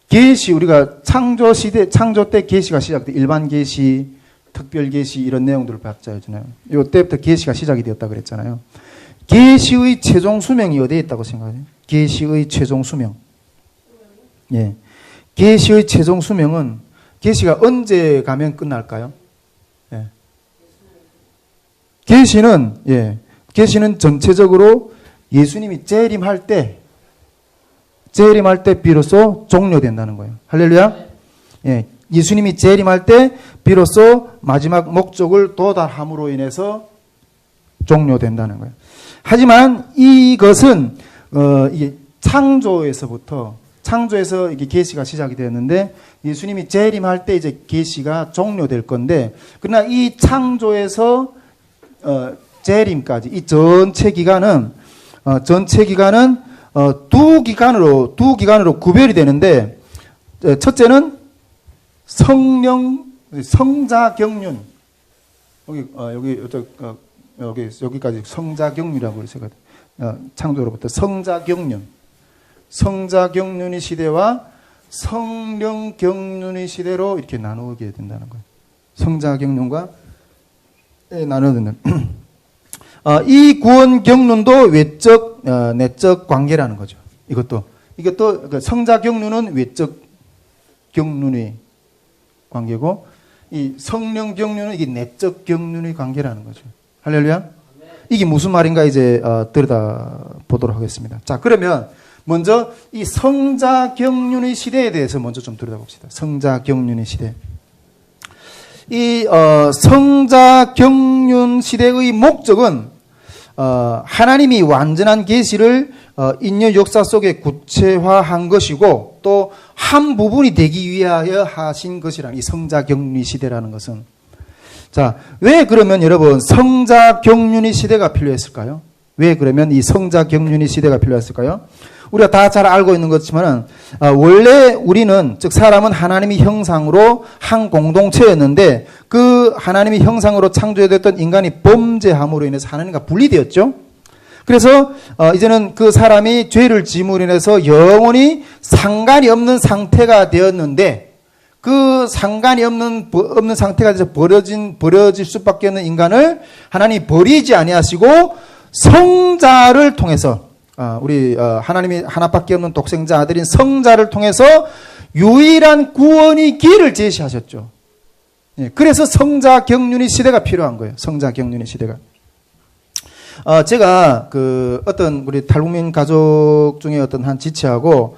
계시 우리가 창조 때 계시가 시작돼 일반 계시 특별 계시 이런 내용들을 봤잖아요. 이때부터 계시가 시작이 되었다 그랬잖아요. 계시의 최종 수명이 어디에 있다고 생각해요? 계시의 최종 수명. 예. 계시의 최종 수명은 계시가 언제 가면 끝날까요? 예. 계시는 전체적으로 예수님이 재림할 때 재림할 때 비로소 종료된다는 거예요. 할렐루야. 예, 예수님이 재림할 때 비로소 마지막 목적을 도달함으로 인해서 종료된다는 거예요. 하지만 이것은 이게 창조에서 이게 계시가 시작이 되었는데 예수님이 재림할 때 이제 계시가 종료될 건데, 그러나 이 창조에서 재림까지 이 전체 기간은 두 기간으로 구별이 되는데, 첫째는 성자경륜, 여기까지 성자경륜이라고 해서 창조로부터 성자경륜의 시대와 성령경륜의 시대로 이렇게 나누게 된다는 거예요. 성자경륜과 나누는 이 구원경륜도 외적, 내적 관계라는 거죠. 이것도 성자경륜은 외적 경륜의 관계고, 이 성령경륜은 이게 내적 경륜의 관계라는 거죠. 할렐루야. 이게 무슨 말인가 이제 들여다 보도록 하겠습니다. 자, 그러면 먼저 이 성자경륜의 시대에 대해서 먼저 좀 들여다봅시다. 성자경륜의 시대. 이 성자경륜 시대의 목적은 하나님이 완전한 계시를 인류 역사 속에 구체화한 것이고, 또 한 부분이 되기 위하여 하신 것이라는, 이 성자경륜 시대라는 것은. 자, 왜 그러면 여러분 성자경륜 시대가 필요했을까요? 왜 그러면 이 성자경륜 시대가 필요했을까요? 우리가 다 잘 알고 있는 것이지만은 원래 우리는, 즉 사람은 하나님의 형상으로 한 공동체였는데, 그 하나님의 형상으로 창조되었던 인간이 범죄함으로 인해서 하나님과 분리되었죠. 그래서 이제는 그 사람이 죄를 지음으로 인해서 영원히 상관이 없는 상태가 되었는데, 그 상관이 없는 상태가 돼서 버려질 수밖에 없는 인간을 하나님이 버리지 아니하시고 성자를 통해서, 우리 하나님이 하나밖에 없는 독생자 아들인 성자를 통해서 유일한 구원의 길을 제시하셨죠. 예, 그래서 성자경륜의 시대가 필요한 거예요. 성자경륜의 시대가. 제가 어떤 우리 탈북민 가족 중에 어떤 한 지체하고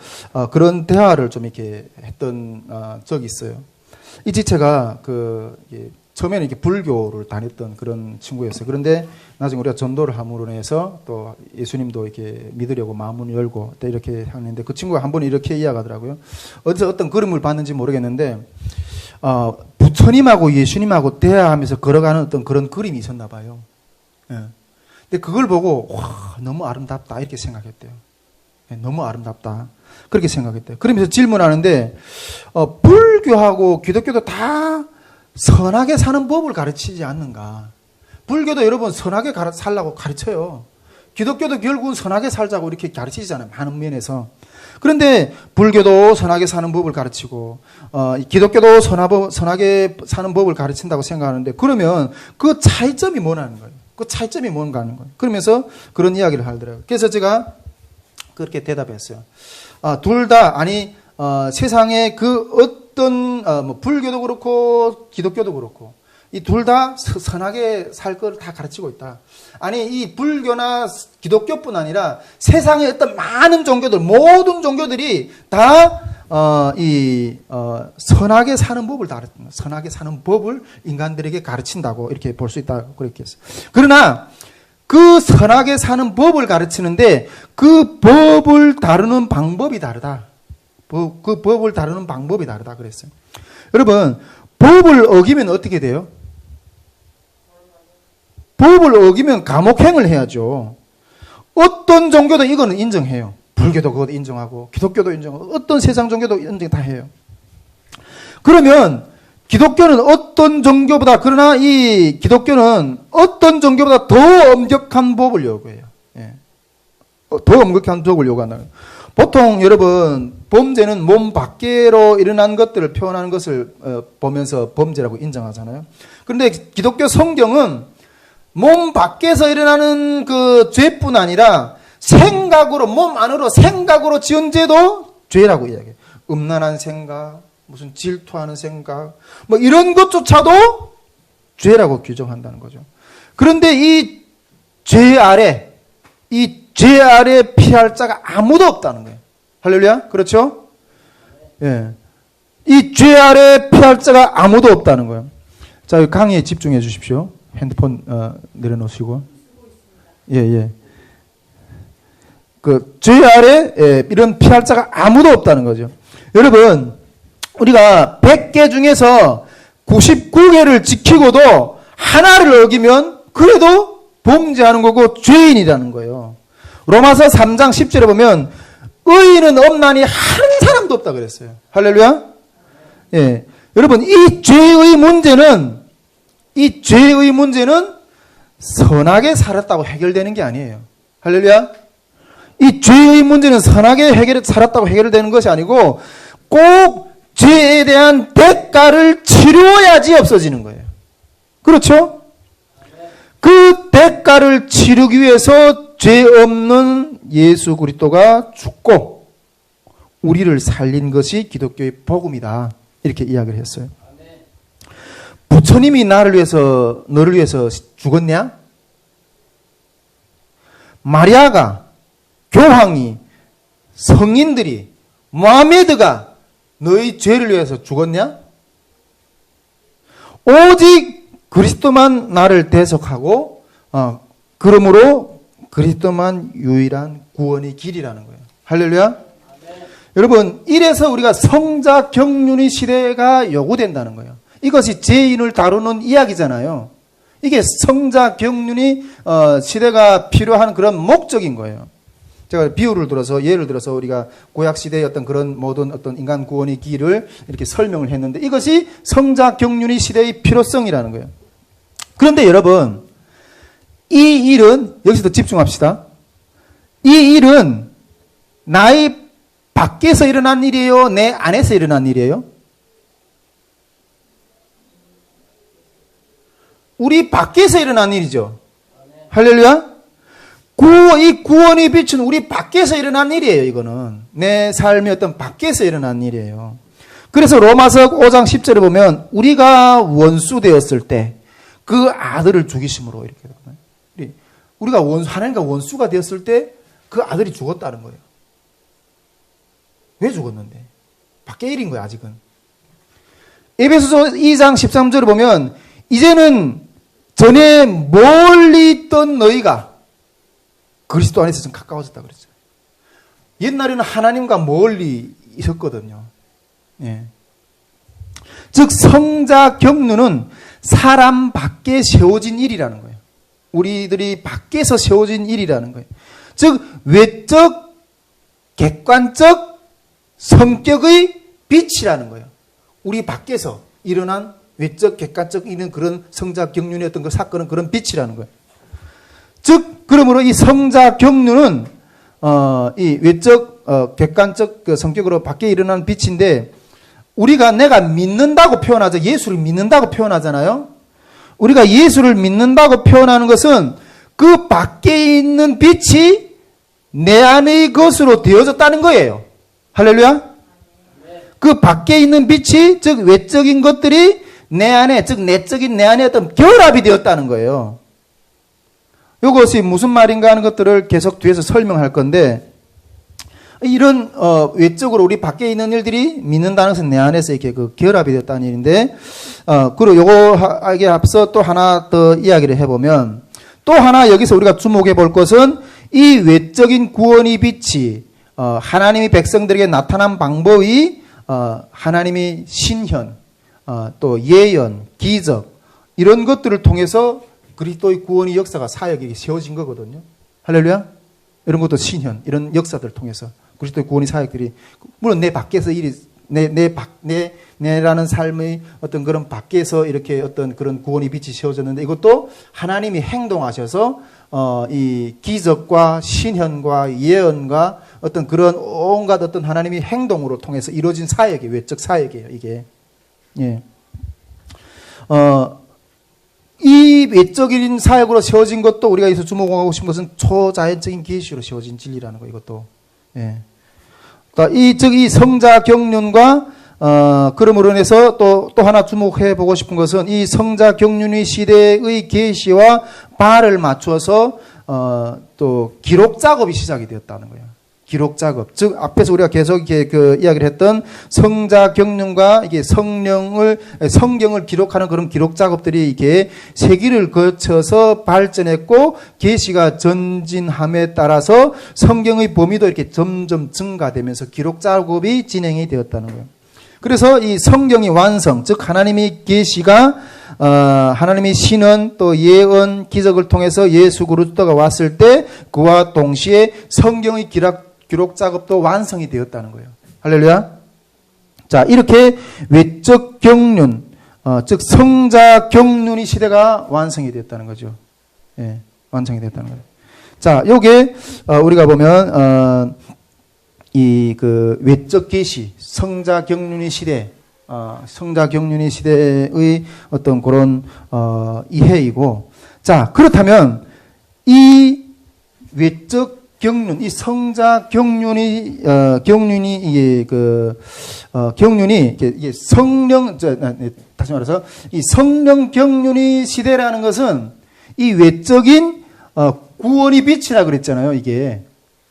그런 대화를 좀 이렇게 했던 적이 있어요. 이 지체가 처음에는 이렇게 불교를 다녔던 그런 친구였어요. 그런데 나중에 우리가 전도를 함으로 해서 또 예수님도 이렇게 믿으려고 마음을 열고 또 이렇게 하는데, 그 친구가 한 번 이렇게 이야기하더라고요. 어디서 어떤 그림을 봤는지 모르겠는데, 부처님하고 예수님하고 대화하면서 걸어가는 어떤 그런 그림이 있었나 봐요. 예. 근데 그걸 보고 와, 너무 아름답다 이렇게 생각했대요. 예, 너무 아름답다 그렇게 생각했대요. 그러면서 질문하는데, 불교하고 기독교도 다 선하게 사는 법을 가르치지 않는가? 불교도 여러분 선하게 살라고 가르쳐요. 기독교도 결국은 선하게 살자고 이렇게 가르치잖아요. 많은 면에서. 그런데 불교도 선하게 사는 법을 가르치고 기독교도 선하게 사는 법을 가르친다고 생각하는데, 그러면 그 차이점이 뭐냐는 거예요. 그 차이점이 뭔가 하는 거예요. 그러면서 그런 이야기를 하더라고요. 그래서 제가 그렇게 대답했어요. 둘 다, 세상에 어떤 불교도 그렇고 기독교도 그렇고 이 둘 다 선하게 살 걸 다 가르치고 있다. 이 불교나 기독교뿐 아니라 세상의 어떤 많은 종교들, 모든 종교들이 다 선하게 사는 법을 인간들에게 가르친다고 이렇게 볼 수 있다고 그렇게 했어요. 그러나 그 선하게 사는 법을 가르치는데 그 법을 다루는 방법이 다르다. 그 법을 다루는 방법이 다르다 그랬어요. 여러분, 법을 어기면 어떻게 돼요? 법을 어기면 감옥행을 해야죠. 어떤 종교도 이거는 인정해요. 불교도 그것도 인정하고 기독교도 인정하고 어떤 세상 종교도 인정 다 해요. 그러면 기독교는 그러나 이 기독교는 어떤 종교보다 더 엄격한 법을 요구해요. 예. 더 엄격한 법을 요구한다. 보통 여러분, 범죄는 몸 밖으로 일어난 것들을 표현하는 것을 보면서 범죄라고 인정하잖아요. 그런데 기독교 성경은 몸 밖에서 일어나는 그 죄뿐 아니라 생각으로, 몸 안으로 생각으로 지은 죄도 죄라고 이야기해요. 음란한 생각, 무슨 질투하는 생각, 이런 것조차도 죄라고 규정한다는 거죠. 그런데 이 죄 아래 피할 자가 아무도 없다는 거예요. 할렐루야? 그렇죠? 예. 이 죄 아래 피할 자가 아무도 없다는 거예요. 자, 강의에 집중해 주십시오. 핸드폰 내려놓으시고. 예, 예. 그 죄 아래 이런 피할 자가 아무도 없다는 거죠. 여러분, 우리가 100개 중에서 99개를 지키고도 하나를 어기면 그래도 범죄하는 거고 죄인이라는 거예요. 로마서 3장 10절에 보면 의인은 없나니 한 사람도 없다 그랬어요. 할렐루야? 예. 여러분, 이 죄의 문제는 선하게 살았다고 해결되는 게 아니에요. 할렐루야? 이 죄의 문제는 선하게 살았다고 해결되는 것이 아니고 꼭 죄에 대한 대가를 치루어야지 없어지는 거예요. 그렇죠? 그 대가를 치르기 위해서 죄 없는 예수 그리스도가 죽고 우리를 살린 것이 기독교의 복음이다. 이렇게 이야기를 했어요. 부처님이 너를 위해서 죽었냐? 마리아가, 교황이, 성인들이, 모하메드가 너희 죄를 위해서 죽었냐? 오직 그리스도만 나를 대속하고 그러므로 그리스도만 유일한 구원의 길이라는 거예요. 할렐루야. 여러분, 이래서 우리가 성자 경륜의 시대가 요구된다는 거예요. 이것이 죄인을 다루는 이야기잖아요. 이게 성자 경륜의 시대가 필요한 그런 목적인 거예요. 제가 예를 들어서 우리가 구약 시대의 어떤 그런 모든 어떤 인간 구원의 길을 이렇게 설명을 했는데 이것이 성자 경륜의 시대의 필요성이라는 거예요. 그런데 여러분, 이 일은 여기서도 집중합시다. 이 일은 나의 밖에서 일어난 일이에요? 내 안에서 일어난 일이에요? 우리 밖에서 일어난 일이죠. 할렐루야? 이 구원의 빛은 우리 밖에서 일어난 일이에요, 이거는. 내 삶의 어떤 밖에서 일어난 일이에요. 그래서 로마서 5장 10절에 보면, 우리가 원수 되었을 때, 그 아들을 죽이심으로 이렇게 되거든요. 우리가 하나님과 원수가 되었을 때, 그 아들이 죽었다는 거예요. 왜 죽었는데? 밖에 일인 거예요, 아직은. 에베소서 2장 13절에 보면, 이제는 전에 멀리 있던 너희가 그리스도 안에서 좀 가까워졌다 그랬어요. 옛날에는 하나님과 멀리 있었거든요. 예. 즉 성자 경륜은 사람 밖에 세워진 일이라는 거예요. 우리들이 밖에서 세워진 일이라는 거예요. 즉 외적, 객관적 성격의 빛이라는 거예요. 우리 밖에서 일어난 외적, 객관적 있는 그런 성자 경륜의 어떤 그 사건은 그런 빛이라는 거예요. 즉, 그러므로 이 성자 경륜은, 이 외적, 객관적 그 성격으로 밖에 일어나는 빛인데, 내가 믿는다고 표현하죠. 예수를 믿는다고 표현하잖아요. 우리가 예수를 믿는다고 표현하는 것은 그 밖에 있는 빛이 내 안의 것으로 되어졌다는 거예요. 할렐루야? 그 밖에 있는 빛이, 즉, 외적인 것들이 내 안에, 즉, 내적인 내 안에 어떤 결합이 되었다는 거예요. 이것이 무슨 말인가 하는 것들을 계속 뒤에서 설명할 건데, 이런 외적으로 우리 밖에 있는 일들이 믿는다는 것은 내 안에서 이렇게 그 결합이 됐다는 일인데, 그리고 요거에 앞서 또 하나 더 이야기를 해보면, 또 하나 여기서 우리가 주목해 볼 것은 이 외적인 구원의 빛이 하나님이 백성들에게 나타난 방법이 하나님이 신현, 또 예언, 기적 이런 것들을 통해서 그리스도의 구원의 역사가 사역이 세워진 거거든요. 할렐루야. 이런 것도 신현, 이런 역사들을 통해서 그리스도의 구원의 사역들이, 물론 내 밖에서 내라는 삶의 어떤 그런 밖에서 이렇게 어떤 그런 구원의 빛이 세워졌는데, 이것도 하나님이 행동하셔서 이 기적과 신현과 예언과 어떤 그런 온갖 어떤 하나님의 행동으로 통해서 이루어진 사역이 외적 사역이에요, 이게. 예. 이 외적인 사역으로 세워진 것도 우리가 여기서 주목하고 싶은 것은 초자연적인 계시로 세워진 진리라는 거, 이것도. 예. 그러니까 이 성자 경륜과, 그러므로 인해서 또 하나 주목해 보고 싶은 것은 이 성자 경륜의 시대의 계시와 발을 맞춰서, 또 기록 작업이 시작이 되었다는 거예요. 기록 작업. 즉, 앞에서 우리가 계속 이렇게 그 이야기를 했던 성자 경륜과 이게 성경을 기록하는 그런 기록 작업들이 이게 세기를 거쳐서 발전했고, 계시가 전진함에 따라서 성경의 범위도 이렇게 점점 증가되면서 기록 작업이 진행이 되었다는 거예요. 그래서 이 성경의 완성, 즉, 하나님의 계시가 하나님의 신은 또 예언, 기적을 통해서 예수 그리스도가 왔을 때 그와 동시에 성경의 기록 작업도 완성이 되었다는 거예요. 할렐루야. 자, 이렇게 외적 경륜, 즉 성자 경륜의 시대가 완성이 됐다는 거죠. 예, 완성이 됐다는 거예요. 자, 요게 우리가 보면 이 그 외적 계시, 성자 경륜의 시대, 성자 경륜의 시대의 어떤 그런 이해이고, 자, 그렇다면 이 외적 경륜, 이 성자 경륜이 이게 경륜이 이게 성령, 다시 말해서 이 성령 경륜의 시대라는 것은 이 외적인 구원의 빛이라 그랬잖아요. 이게,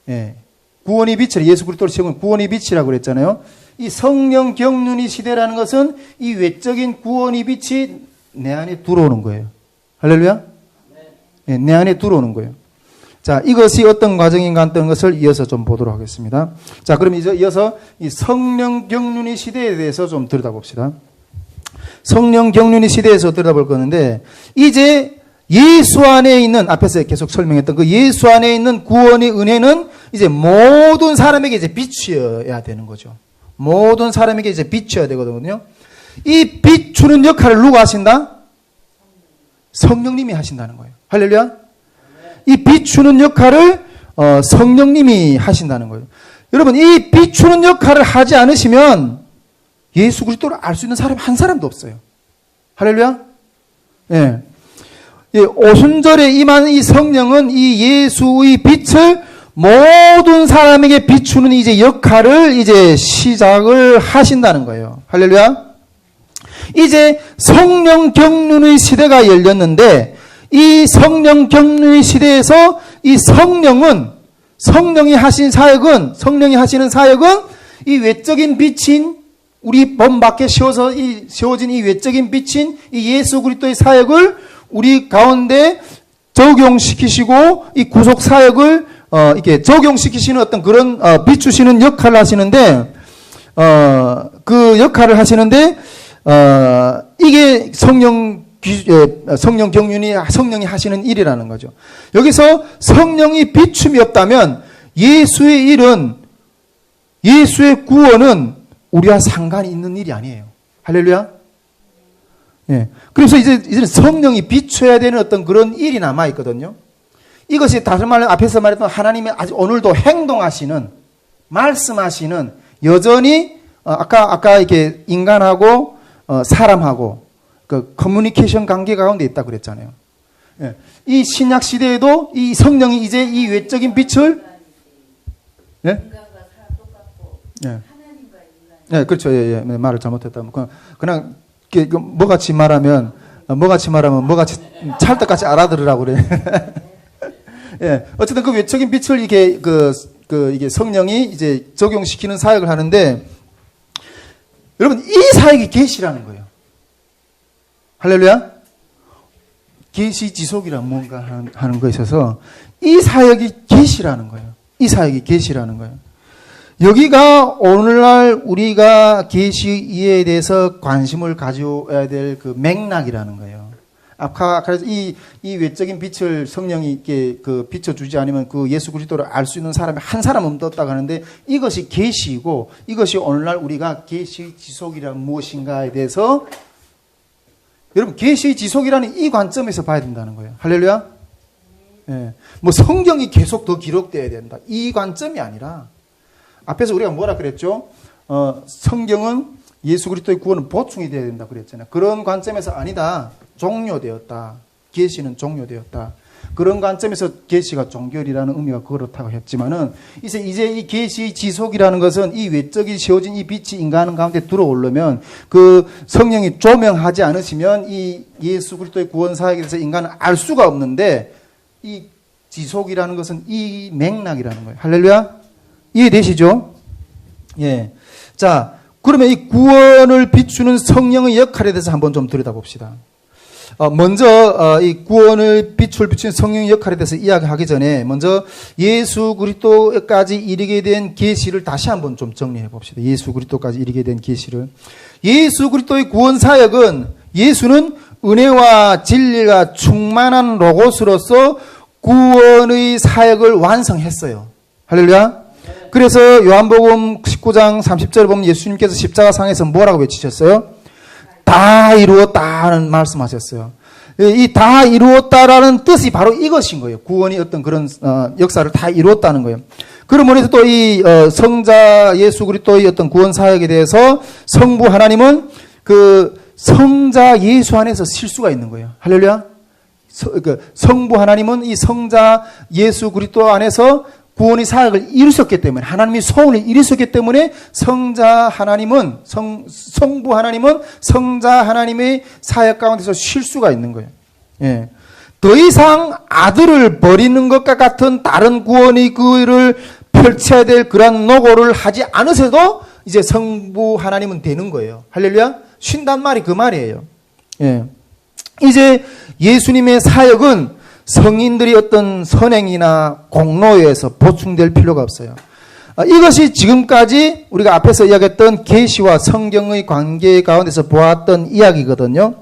예, 구원의 빛을 예수 그리스도로 세운 구원의 빛이라고 그랬잖아요. 이 성령 경륜의 시대라는 것은 이 외적인 구원의 빛이 내 안에 들어오는 거예요. 할렐루야? 네, 내 안에 들어오는 거예요. 자, 이것이 어떤 과정인가 하는 것을 이어서 좀 보도록 하겠습니다. 자, 그럼 이제 이어서 이 성령 경륜의 시대에 대해서 좀 들여다봅시다. 성령 경륜의 시대에서 들여다볼 거는데, 이제 예수 안에 있는, 앞에서 계속 설명했던 그 예수 안에 있는 구원의 은혜는 이제 모든 사람에게 이제 비추어야 되는 거죠. 모든 사람에게 이제 비춰야 되거든요. 이 비추는 역할을 누가 하신다? 성령님이 하신다는 거예요. 할렐루야. 이 비추는 역할을 성령님이 하신다는 거예요. 여러분, 이 비추는 역할을 하지 않으시면 예수 그리스도를 알 수 있는 사람 한 사람도 없어요. 할렐루야. 예. 오순절에 임한 이 성령은 이 예수의 빛을 모든 사람에게 비추는 이제 역할을 이제 시작을 하신다는 거예요. 할렐루야. 이제 성령 경륜의 시대가 열렸는데, 이 성령 경륜의 시대에서 이 성령이 하시는 사역은 이 외적인 빛인, 우리 몸 밖에 세워진 이 외적인 빛인 이 예수 그리스도의 사역을 우리 가운데 적용시키시고, 이 구속 사역을 이렇게 적용시키시는 어떤 그런 비추시는 역할을 하시는데, 그 역할을 하시는데, 이게 성령 경륜이 성령이 하시는 일이라는 거죠. 여기서 성령이 비춤이 없다면 예수의 구원은 우리와 상관이 있는 일이 아니에요. 할렐루야. 예. 그래서 이제는 성령이 비춰야 되는 어떤 그런 일이 남아 있거든요. 이것이 다른 말로 앞에서 말했던 하나님의 아직 오늘도 행동하시는, 말씀하시는, 여전히 아까 이렇게 인간하고 사람하고 그 커뮤니케이션 관계 가운데 있다고 그랬잖아요. 예. 이 신약 시대에도 이 성령이 이제 이 외적인 빛을, 예? 인간과 사람 똑같고, 예. 하나님과 인간. 예, 그렇죠. 예, 예. 말을 잘못했다면 그냥 뭐같이 말하면 뭐같이 찰떡같이 알아들으라고 그래. 예. 어쨌든 그 외적인 빛을 이게 이게 성령이 이제 적용시키는 사역을 하는데, 여러분, 이 사역이 계시라는 거예요. 할렐루야. 계시 지속이란 뭔가 하는 거에 있어서 이 사역이 계시라는 거예요. 이 사역이 계시라는 거예요. 여기가 오늘날 우리가 계시에 대해서 관심을 가져야 될 그 맥락이라는 거예요. 그래서 이 외적인 빛을 성령이 이렇게 비춰주지 않으면 그 예수 그리스도를 알 수 있는 사람이 한 사람은 없다고 하는데, 이것이 계시이고, 이것이 오늘날 우리가 계시 지속이란 무엇인가에 대해서, 여러분, 계시 지속이라는 이 관점에서 봐야 된다는 거예요. 할렐루야. 예. 뭐 성경이 계속 더 기록돼야 된다, 이 관점이 아니라, 앞에서 우리가 뭐라 그랬죠? 성경은 예수 그리스도의 구원은 보충이 되어야 된다 그랬잖아요. 그런 관점에서 아니다, 종료되었다, 계시는 종료되었다, 그런 관점에서 계시가 종결이라는 의미가 그렇다고 했지만은, 이제 이 계시 지속이라는 것은 이 외적이 세워진 이 빛이 인간 가운데 들어오려면, 그 성령이 조명하지 않으시면 이 예수 그리스도의 구원 사역에 대해서 인간은 알 수가 없는데, 이 지속이라는 것은 이 맥락이라는 거예요. 할렐루야. 이해되시죠? 예. 자, 그러면 이 구원을 비추는 성령의 역할에 대해서 한번 좀 들여다봅시다. 먼저 이 구원을 비추는 성령의 역할에 대해서 이야기하기 전에 먼저 예수 그리스도까지 이르게 된 계시를 다시 한번 좀 정리해 봅시다. 예수 그리스도까지 이르게 된 계시를. 예수 그리스도의 구원 사역은 예수는 은혜와 진리가 충만한 로고스로서 구원의 사역을 완성했어요. 할렐루야. 그래서 요한복음 19장 30절에 보면 예수님께서 십자가상에서 뭐라고 외치셨어요? 다 이루었다는 말씀하셨어요. 이 다 이루었다라는 뜻이 바로 이것인 거예요. 구원이 어떤 그런 역사를 다 이루었다는 거예요. 그러므로 해서 또 이 성자 예수 그리스도의 어떤 구원 사역에 대해서 성부 하나님은 그 성자 예수 안에서 실수가 있는 거예요. 할렐루야. 성부 하나님은 이 성자 예수 그리스도 안에서 구원의 사역을 이루셨기 때문에, 하나님이 소원을 이루셨기 때문에 성부 하나님은 성자 하나님의 사역 가운데서 실수가 있는 거예요. 예. 더 이상 아들을 버리는 것과 같은 다른 구원의 그를 펼쳐야 될 그런 노고를 하지 않으셔도 이제 성부 하나님은 되는 거예요. 할렐루야. 쉰단 말이 그 말이에요. 예. 이제 예수님의 사역은 성인들이 어떤 선행이나 공로에 의해서 보충될 필요가 없어요. 이것이 지금까지 우리가 앞에서 이야기했던 계시와 성경의 관계 가운데서 보았던 이야기거든요.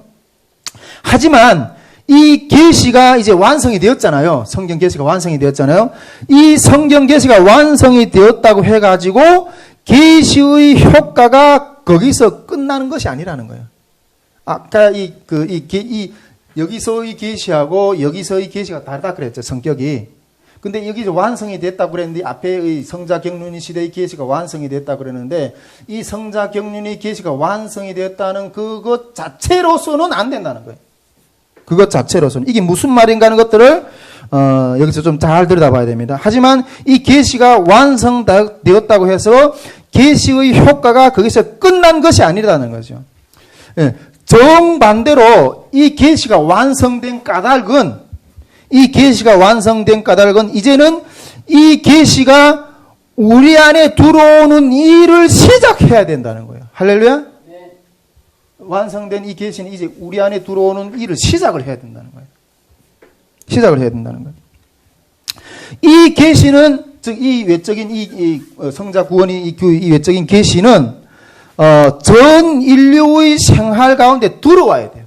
하지만 이 계시가 이제 완성이 되었잖아요. 성경 계시가 완성이 되었잖아요. 이 성경 계시가 완성이 되었다고 해가지고 계시의 효과가 거기서 끝나는 것이 아니라는 거예요. 아까 여기서의 계시하고 여기서의 계시가 다르다 그랬죠. 성격이. 근데 여기서 완성이 됐다고 그랬는데 앞에의 성자 경륜의 시대의 계시가 완성이 됐다고 그랬는데 이 성자 경륜의 계시가 완성이 됐다는 그것 자체로서는 안 된다는 거예요. 그것 자체로서는. 이게 무슨 말인가 하는 것들을 여기서 좀 잘 들여다봐야 됩니다. 하지만 이 계시가 완성되었다고 해서 계시의 효과가 거기서 끝난 것이 아니라는 거죠. 예. 정반대로 이 계시가 완성된 까닭은 이제는 이 계시가 우리 안에 들어오는 일을 시작해야 된다는 거예요. 할렐루야? 네. 완성된 이 계시는 이제 우리 안에 들어오는 일을 시작을 해야 된다는 거예요. 시작을 해야 된다는 거예요. 이 계시는 즉 이 외적인 이 성자 구원의 이 외적인 계시는 전 인류의 생활 가운데 들어와야 돼요.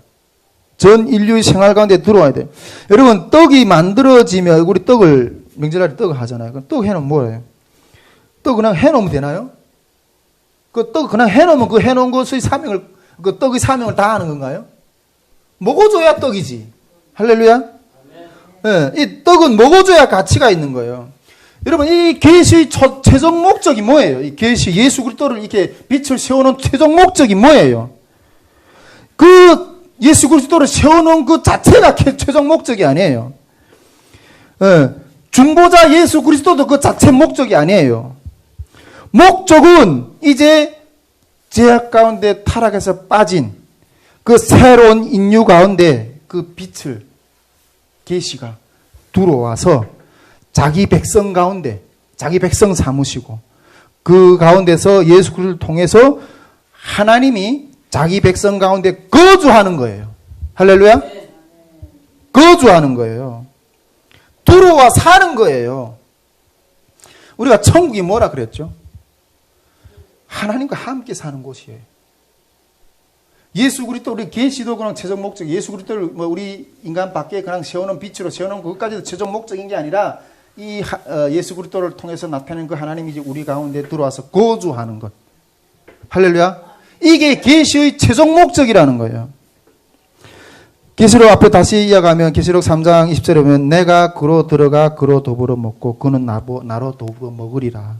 전 인류의 생활 가운데 들어와야 돼요. 여러분, 떡이 만들어지면, 우리 떡을, 명절날에 떡을 하잖아요. 그럼 떡 해놓으면 뭐예요? 떡 그냥 해놓으면 되나요? 그 떡 그냥 해놓으면 그 해놓은 것의 그 떡의 사명을 다 하는 건가요? 먹어줘야 떡이지. 할렐루야? 네, 이 떡은 먹어줘야 가치가 있는 거예요. 여러분, 이 계시의 최종 목적이 뭐예요? 이 계시 예수 그리스도를 이렇게 빛을 세우는 최종 목적이 뭐예요? 그 예수 그리스도를 세우는 그 자체가 최종 목적이 아니에요. 중보자 예수 그리스도도 그 자체 목적이 아니에요. 목적은 이제 죄악 가운데 타락해서 빠진 그 새로운 인류 가운데 그 빛을 계시가 들어와서 자기 백성 가운데, 자기 백성 삼으시고 그 가운데서 예수 그리스도를 통해서 하나님이 자기 백성 가운데 거주하는 거예요. 할렐루야? 거주하는 거예요. 들어와 사는 거예요. 우리가 천국이 뭐라 그랬죠? 하나님과 함께 사는 곳이에요. 예수 그리스도 우리 계시도 그냥 최종 목적, 예수 그리스도를 우리 인간 밖에 그냥 세우는 빛으로 세우는 그것까지도 최종 목적인 게 아니라 이 예수 그리스도를 통해서 나타낸 그 하나님이 이제 우리 가운데 들어와서 거주하는 것. 할렐루야. 이게 계시의 최종 목적이라는 거예요. 계시록 앞에 다시 이어가면 계시록 3장 20절에 보면 내가 그로 들어가 그로 더불어 먹고 그는 나로 더불어 먹으리라.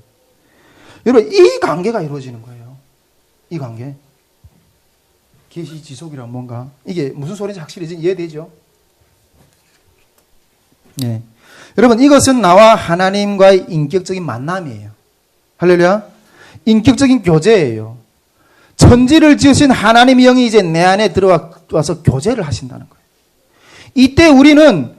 여러분, 이 관계가 이루어지는 거예요. 이 관계. 계시 지속이란 뭔가. 이게 무슨 소리인지 확실히 이해되죠? 네. 여러분, 이것은 나와 하나님과의 인격적인 만남이에요. 할렐루야. 인격적인 교제예요. 천지를 지으신 하나님의 영이 이제 내 안에 들어와서 교제를 하신다는 거예요. 이때 우리는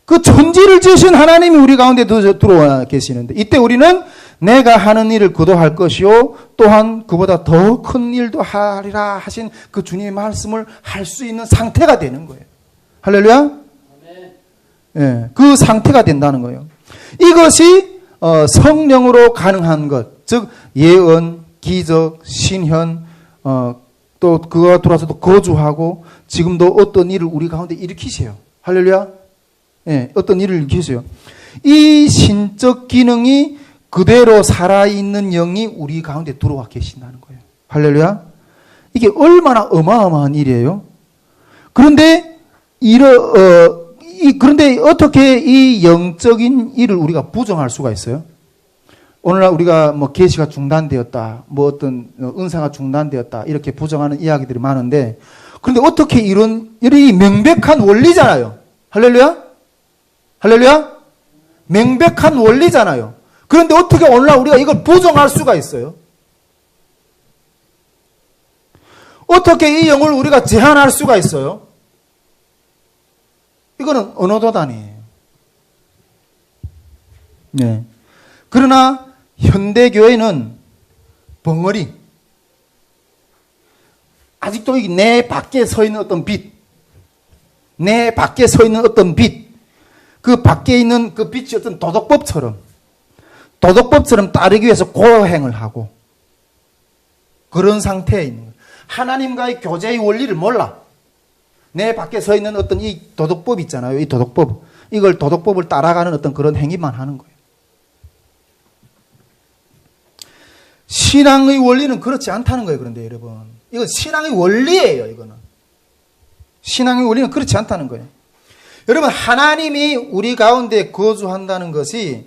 그 천지를 지으신 하나님이 우리 가운데 들어와 계시는데, 이때 우리는 내가 하는 일을 그도 할 것이요 또한 그보다 더 큰 일도 하리라 하신 그 주님의 말씀을 할 수 있는 상태가 되는 거예요. 할렐루야. 예, 그 상태가 된다는 거예요. 이것이 성령으로 가능한 것, 즉 예언, 기적, 신현, 또 그가 들어와서도 거주하고 지금도 어떤 일을 우리 가운데 일으키세요. 할렐루야. 예, 어떤 일을 일으키세요. 이 신적 기능이 그대로 살아있는 영이 우리 가운데 들어와 계신다는 거예요. 할렐루야. 이게 얼마나 어마어마한 일이에요. 그런데 그런데 어떻게 이 영적인 일을 우리가 부정할 수가 있어요? 오늘날 우리가 뭐 계시가 중단되었다, 뭐 어떤 은사가 중단되었다 이렇게 부정하는 이야기들이 많은데, 그런데 어떻게 이런 명백한 원리잖아요. 할렐루야? 할렐루야? 명백한 원리잖아요. 그런데 어떻게 오늘날 우리가 이걸 부정할 수가 있어요? 어떻게 이 영을 우리가 제한할 수가 있어요? 이거는 언어도단이에요. 네. 그러나 현대교회는 벙어리, 아직도 내 밖에 서 있는 어떤 빛, 내 밖에 서 있는 어떤 빛, 그 밖에 있는 그 빛이 어떤 도덕법처럼 따르기 위해서 고행을 하고 그런 상태에 있는 거예요. 하나님과의 교제의 원리를 몰라. 내 밖에 서 있는 어떤 이 도덕법 있잖아요. 이 도덕법. 이걸 도덕법을 따라가는 어떤 그런 행위만 하는 거예요. 신앙의 원리는 그렇지 않다는 거예요. 그런데 여러분, 이건 신앙의 원리예요. 이거는 신앙의 원리는 그렇지 않다는 거예요. 여러분, 하나님이 우리 가운데 거주한다는 것이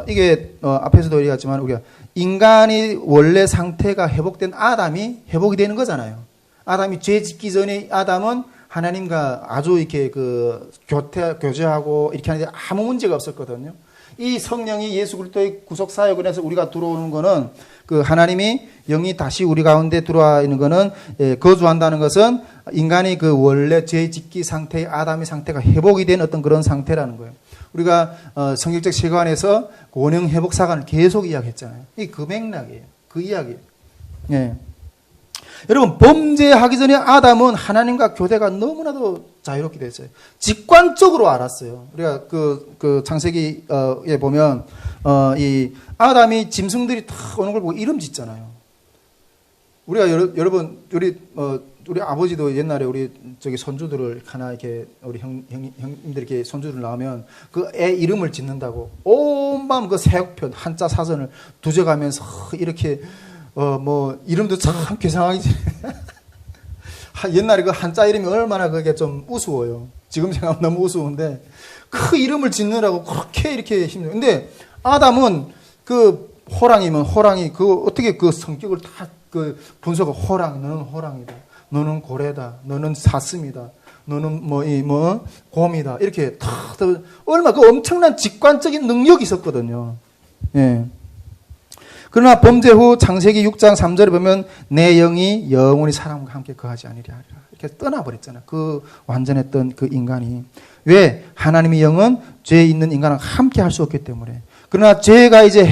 이게 앞에서도 얘기했지만 우리가 인간이 원래 상태가 회복된 아담이 회복이 되는 거잖아요. 아담이 죄 짓기 전에 아담은 하나님과 아주 이렇게 교제하고 이렇게 하는데 아무 문제가 없었거든요. 이 성령이 예수 그리스도의 구속 사역을 해서 우리가 들어오는 거는, 그 하나님이 영이 다시 우리 가운데 들어와 있는 거는, 거주한다는 것은 인간이 그 원래 죄 짓기 상태의 아담의 상태가 회복이 된 어떤 그런 상태라는 거예요. 우리가 성경적 세계관에서 원형 회복 사관을 계속 이야기했잖아요. 이게 그 맥락이에요. 그 이야기예요. 예. 여러분, 범죄하기 전에 아담은 하나님과 교대가 너무나도 자유롭게 됐어요. 직관적으로 알았어요. 우리가 그 창세기에 보면 이 아담이 짐승들이 다 오는 걸 보고 이름 짓잖아요. 우리가 여러분 우리 아버지도 옛날에 우리 손주들을 하나 이렇게 우리 형님들 이렇게 손주들 나오면 그 애 이름을 짓는다고 온 밤 그 새우편 한자 사전을 두져가면서 이렇게 이름도 참 괴상하게 옛날에 그 한자 이름이 얼마나 그게 좀 우스워요. 지금 생각하면 너무 우스운데 그 이름을 짓느라고 그렇게 이렇게 힘들어요. 근데 아담은 그 호랑이면 호랑이 그 어떻게 그 성격을 다 그 분석을 호랑, 너는 호랑이다. 너는 고래다. 너는 사슴이다. 너는 곰이다. 이렇게 다 얼마 그 엄청난 직관적인 능력이 있었거든요. 예. 그러나 범죄 후 창세기 6장 3절에 보면 내 영이 영원히 사람과 함께 거하지 아니랴 하리라. 이렇게 떠나버렸잖아요. 그 완전했던 그 인간이. 왜? 하나님의 영은 죄 있는 인간과 함께 할 수 없기 때문에. 그러나 죄가 이제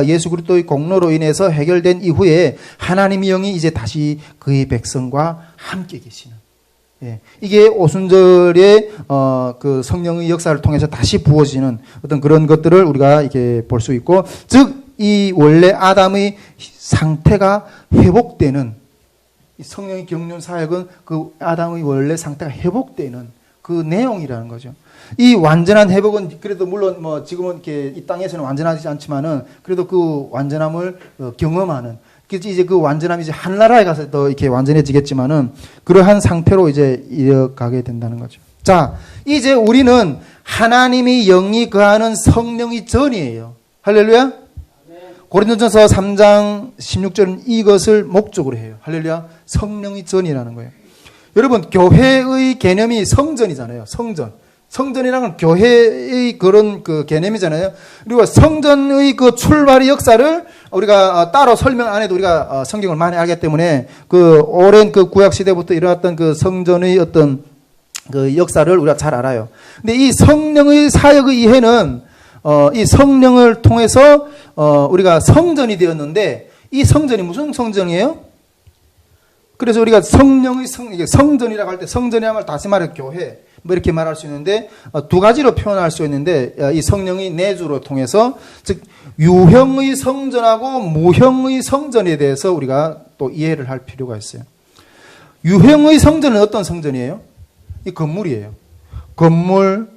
예수 그리스도의 공로로 인해서 해결된 이후에 하나님의 영이 이제 다시 그의 백성과 함께 계시는. 예. 이게 오순절의 그 성령의 역사를 통해서 다시 부어지는 어떤 그런 것들을 우리가 이렇게 볼 수 있고, 즉 이 원래 아담의 상태가 회복되는, 이 성령의 경륜 사역은 그 아담의 원래 상태가 회복되는 그 내용이라는 거죠. 이 완전한 회복은 그래도 물론 지금은 이렇게 이 땅에서는 완전하지 않지만은 그래도 그 완전함을 경험하는, 이제 그 완전함이 이제 하늘나라에 가서 더 이렇게 완전해지겠지만은 그러한 상태로 이제 이어가게 된다는 거죠. 자, 이제 우리는 하나님이 영이 거하는 성령의 전이에요. 할렐루야. 고린도전서 3장 16절은 이것을 목적으로 해요. 할렐루야. 성령의 전이라는 거예요. 여러분, 교회의 개념이 성전이잖아요. 성전이라는 건 교회의 그런 그 개념이잖아요. 그리고 성전의 그 출발의 역사를 우리가 따로 설명 안 해도 우리가 성경을 많이 알기 때문에 그 오랜 그 구약 시대부터 일어났던 그 성전의 어떤 그 역사를 우리가 잘 알아요. 근데 이 성령의 사역의 이해는 이 성령을 통해서 우리가 성전이 되었는데 이 성전이 무슨 성전이에요? 그래서 우리가 성령의 성전이라고 할 때 성전이라면 다시 말해 교회 뭐 이렇게 말할 수 있는데 두 가지로 표현할 수 있는데 이 성령의 내주로 통해서 즉 유형의 성전하고 무형의 성전에 대해서 우리가 또 이해를 할 필요가 있어요. 유형의 성전은 어떤 성전이에요? 이 건물이에요. 건물,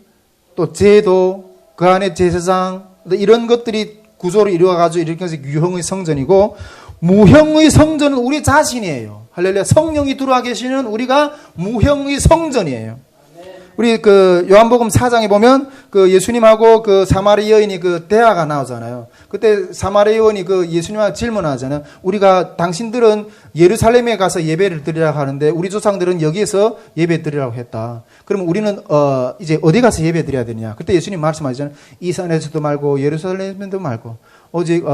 또 제도, 그 안에 제사장 이런 것들이 구조를 이루어가지고 이렇게 해서 유형의 성전이고 무형의 성전은 우리 자신이에요. 할렐루야. 성령이 들어와 계시는 우리가 무형의 성전이에요. 우리 그 요한복음 4장에 보면 그 예수님하고 그 사마리 여인이 그 대화가 나오잖아요. 그때 사마리 여인이 그 예수님하고 질문하잖아요. 우리가 당신들은 예루살렘에 가서 예배를 드리라고 하는데 우리 조상들은 여기에서 예배 드리라고 했다. 그러면 우리는 이제 어디 가서 예배 드려야 되냐? 그때 예수님 말씀하시잖아요. 이 산에서도 말고 예루살렘에도 말고 오직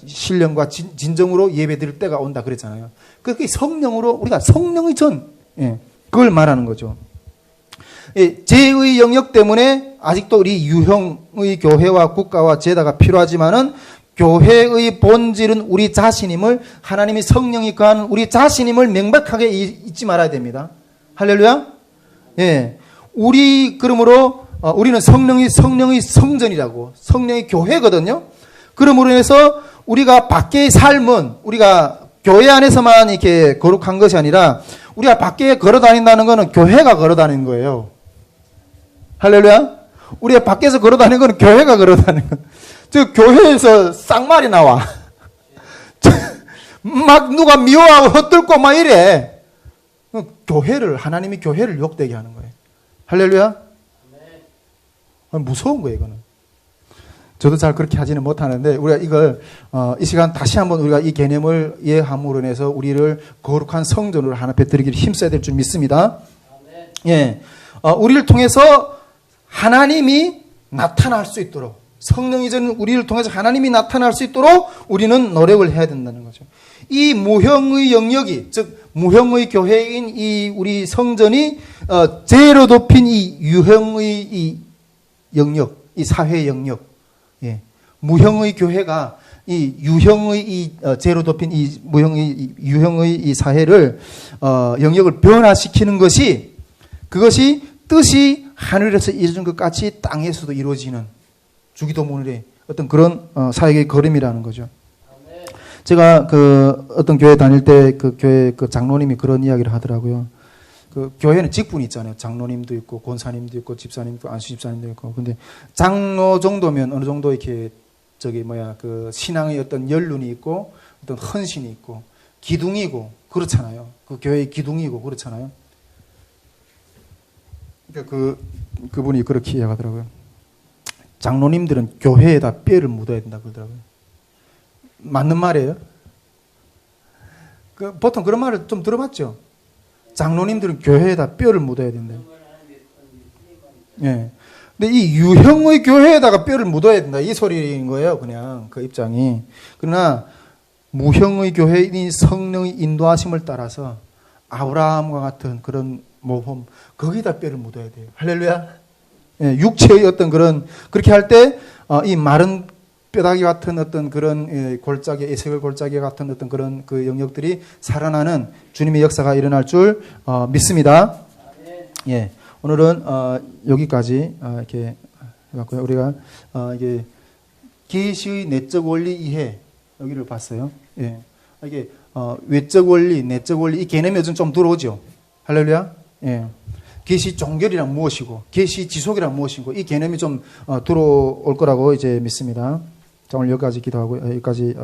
신령과 진정으로 예배 드릴 때가 온다 그랬잖아요. 그게 성령으로 우리가 성령의 전 그걸 말하는 거죠. 죄의 영역 때문에 아직도 우리 유형의 교회와 국가와 제도가 필요하지만은 교회의 본질은 우리 자신임을 하나님이 성령이 거하는 우리 자신임을 명백하게 잊지 말아야 됩니다. 할렐루야. 예. 우리 그러므로 우리는 성령의 성전이라고 성령의 교회거든요. 그러므로 해서 우리가 밖의 삶은 우리가 교회 안에서만 이렇게 거룩한 것이 아니라 우리가 밖에 걸어 다닌다는 것은 교회가 걸어 다니는 거예요. 할렐루야. 우리가 밖에서 걸어 다니는 것은 교회가 걸어 다니는 거. 저 교회에서 쌍말이 나와. 막 누가 미워하고 헛들고 막 이래. 교회를 하나님이 교회를 욕되게 하는 거예요. 할렐루야. 무서운 거예요, 이거는. 저도 잘 그렇게 하지는 못하는데 우리가 이걸 이 시간 다시 한번 우리가 이 개념을 이해함으로 인해서 우리를 거룩한 성전으로 하나 앞에 드리기를 힘써야 될 줄 믿습니다. 예, 우리를 통해서 하나님이 나타날 수 있도록 성령이 전 우리를 통해서 하나님이 나타날 수 있도록 우리는 노력을 해야 된다는 거죠. 이 무형의 영역이 즉 무형의 교회인 이 우리 성전이 제로 높인 이 유형의 이 영역, 이 사회 영역, 예, 무형의 교회가 이 유형의 이 제로 높인 이 무형의 유형의 이 사회를 영역을 변화시키는 것이 그것이 뜻이 하늘에서 이루어진 것 같이 땅에서도 이루어지는 주기도문의 어떤 그런 사역의 걸음이라는 거죠. 제가 그 어떤 교회 다닐 때 그 교회 그 장로님이 그런 이야기를 하더라고요. 그 교회는 직분이 있잖아요. 장로님도 있고 권사님도 있고 집사님도 있고 안수 집사님도 있고. 근데 장로 정도면 어느 정도 이렇게 그 신앙의 어떤 연륜이 있고 어떤 헌신이 있고 기둥이고 그렇잖아요. 그 교회의 기둥이고 그렇잖아요. 그러니까 그분이 그렇게 이야기하더라고요. 장로님들은 교회에다 뼈를 묻어야 된다 그러더라고요. 맞는 말이에요. 보통 그런 말을 좀 들어봤죠. 장로님들은 교회에다 뼈를 묻어야 된다. 예. 근데 이 유형의 교회에다가 뼈를 묻어야 된다. 이 소리인 거예요. 그냥 그 입장이. 그러나 무형의 교회인 성령의 인도하심을 따라서 아브라함과 같은 그런 모범 거기다 뼈를 묻어야 돼요. 할렐루야. 예, 육체의 어떤 그렇게 할 때 이 마른 뼈다귀 같은 어떤 그런 골짜기, 에세겔 골짜기 같은 어떤 그런 그 영역들이 살아나는 주님의 역사가 일어날 줄 믿습니다. 예, 오늘은 여기까지 이렇게 해봤고요. 우리가 이게 계시의 내적 원리 이해 여기를 봤어요. 예, 이게 외적 원리, 내적 원리 이 개념이 요즘 좀 들어오죠. 할렐루야. 예. 계시 종결이란 무엇이고 계시 지속이란 무엇이고 이 개념이 좀 들어올 거라고 이제 믿습니다. 자, 오늘 여기까지 기도하고 여기까지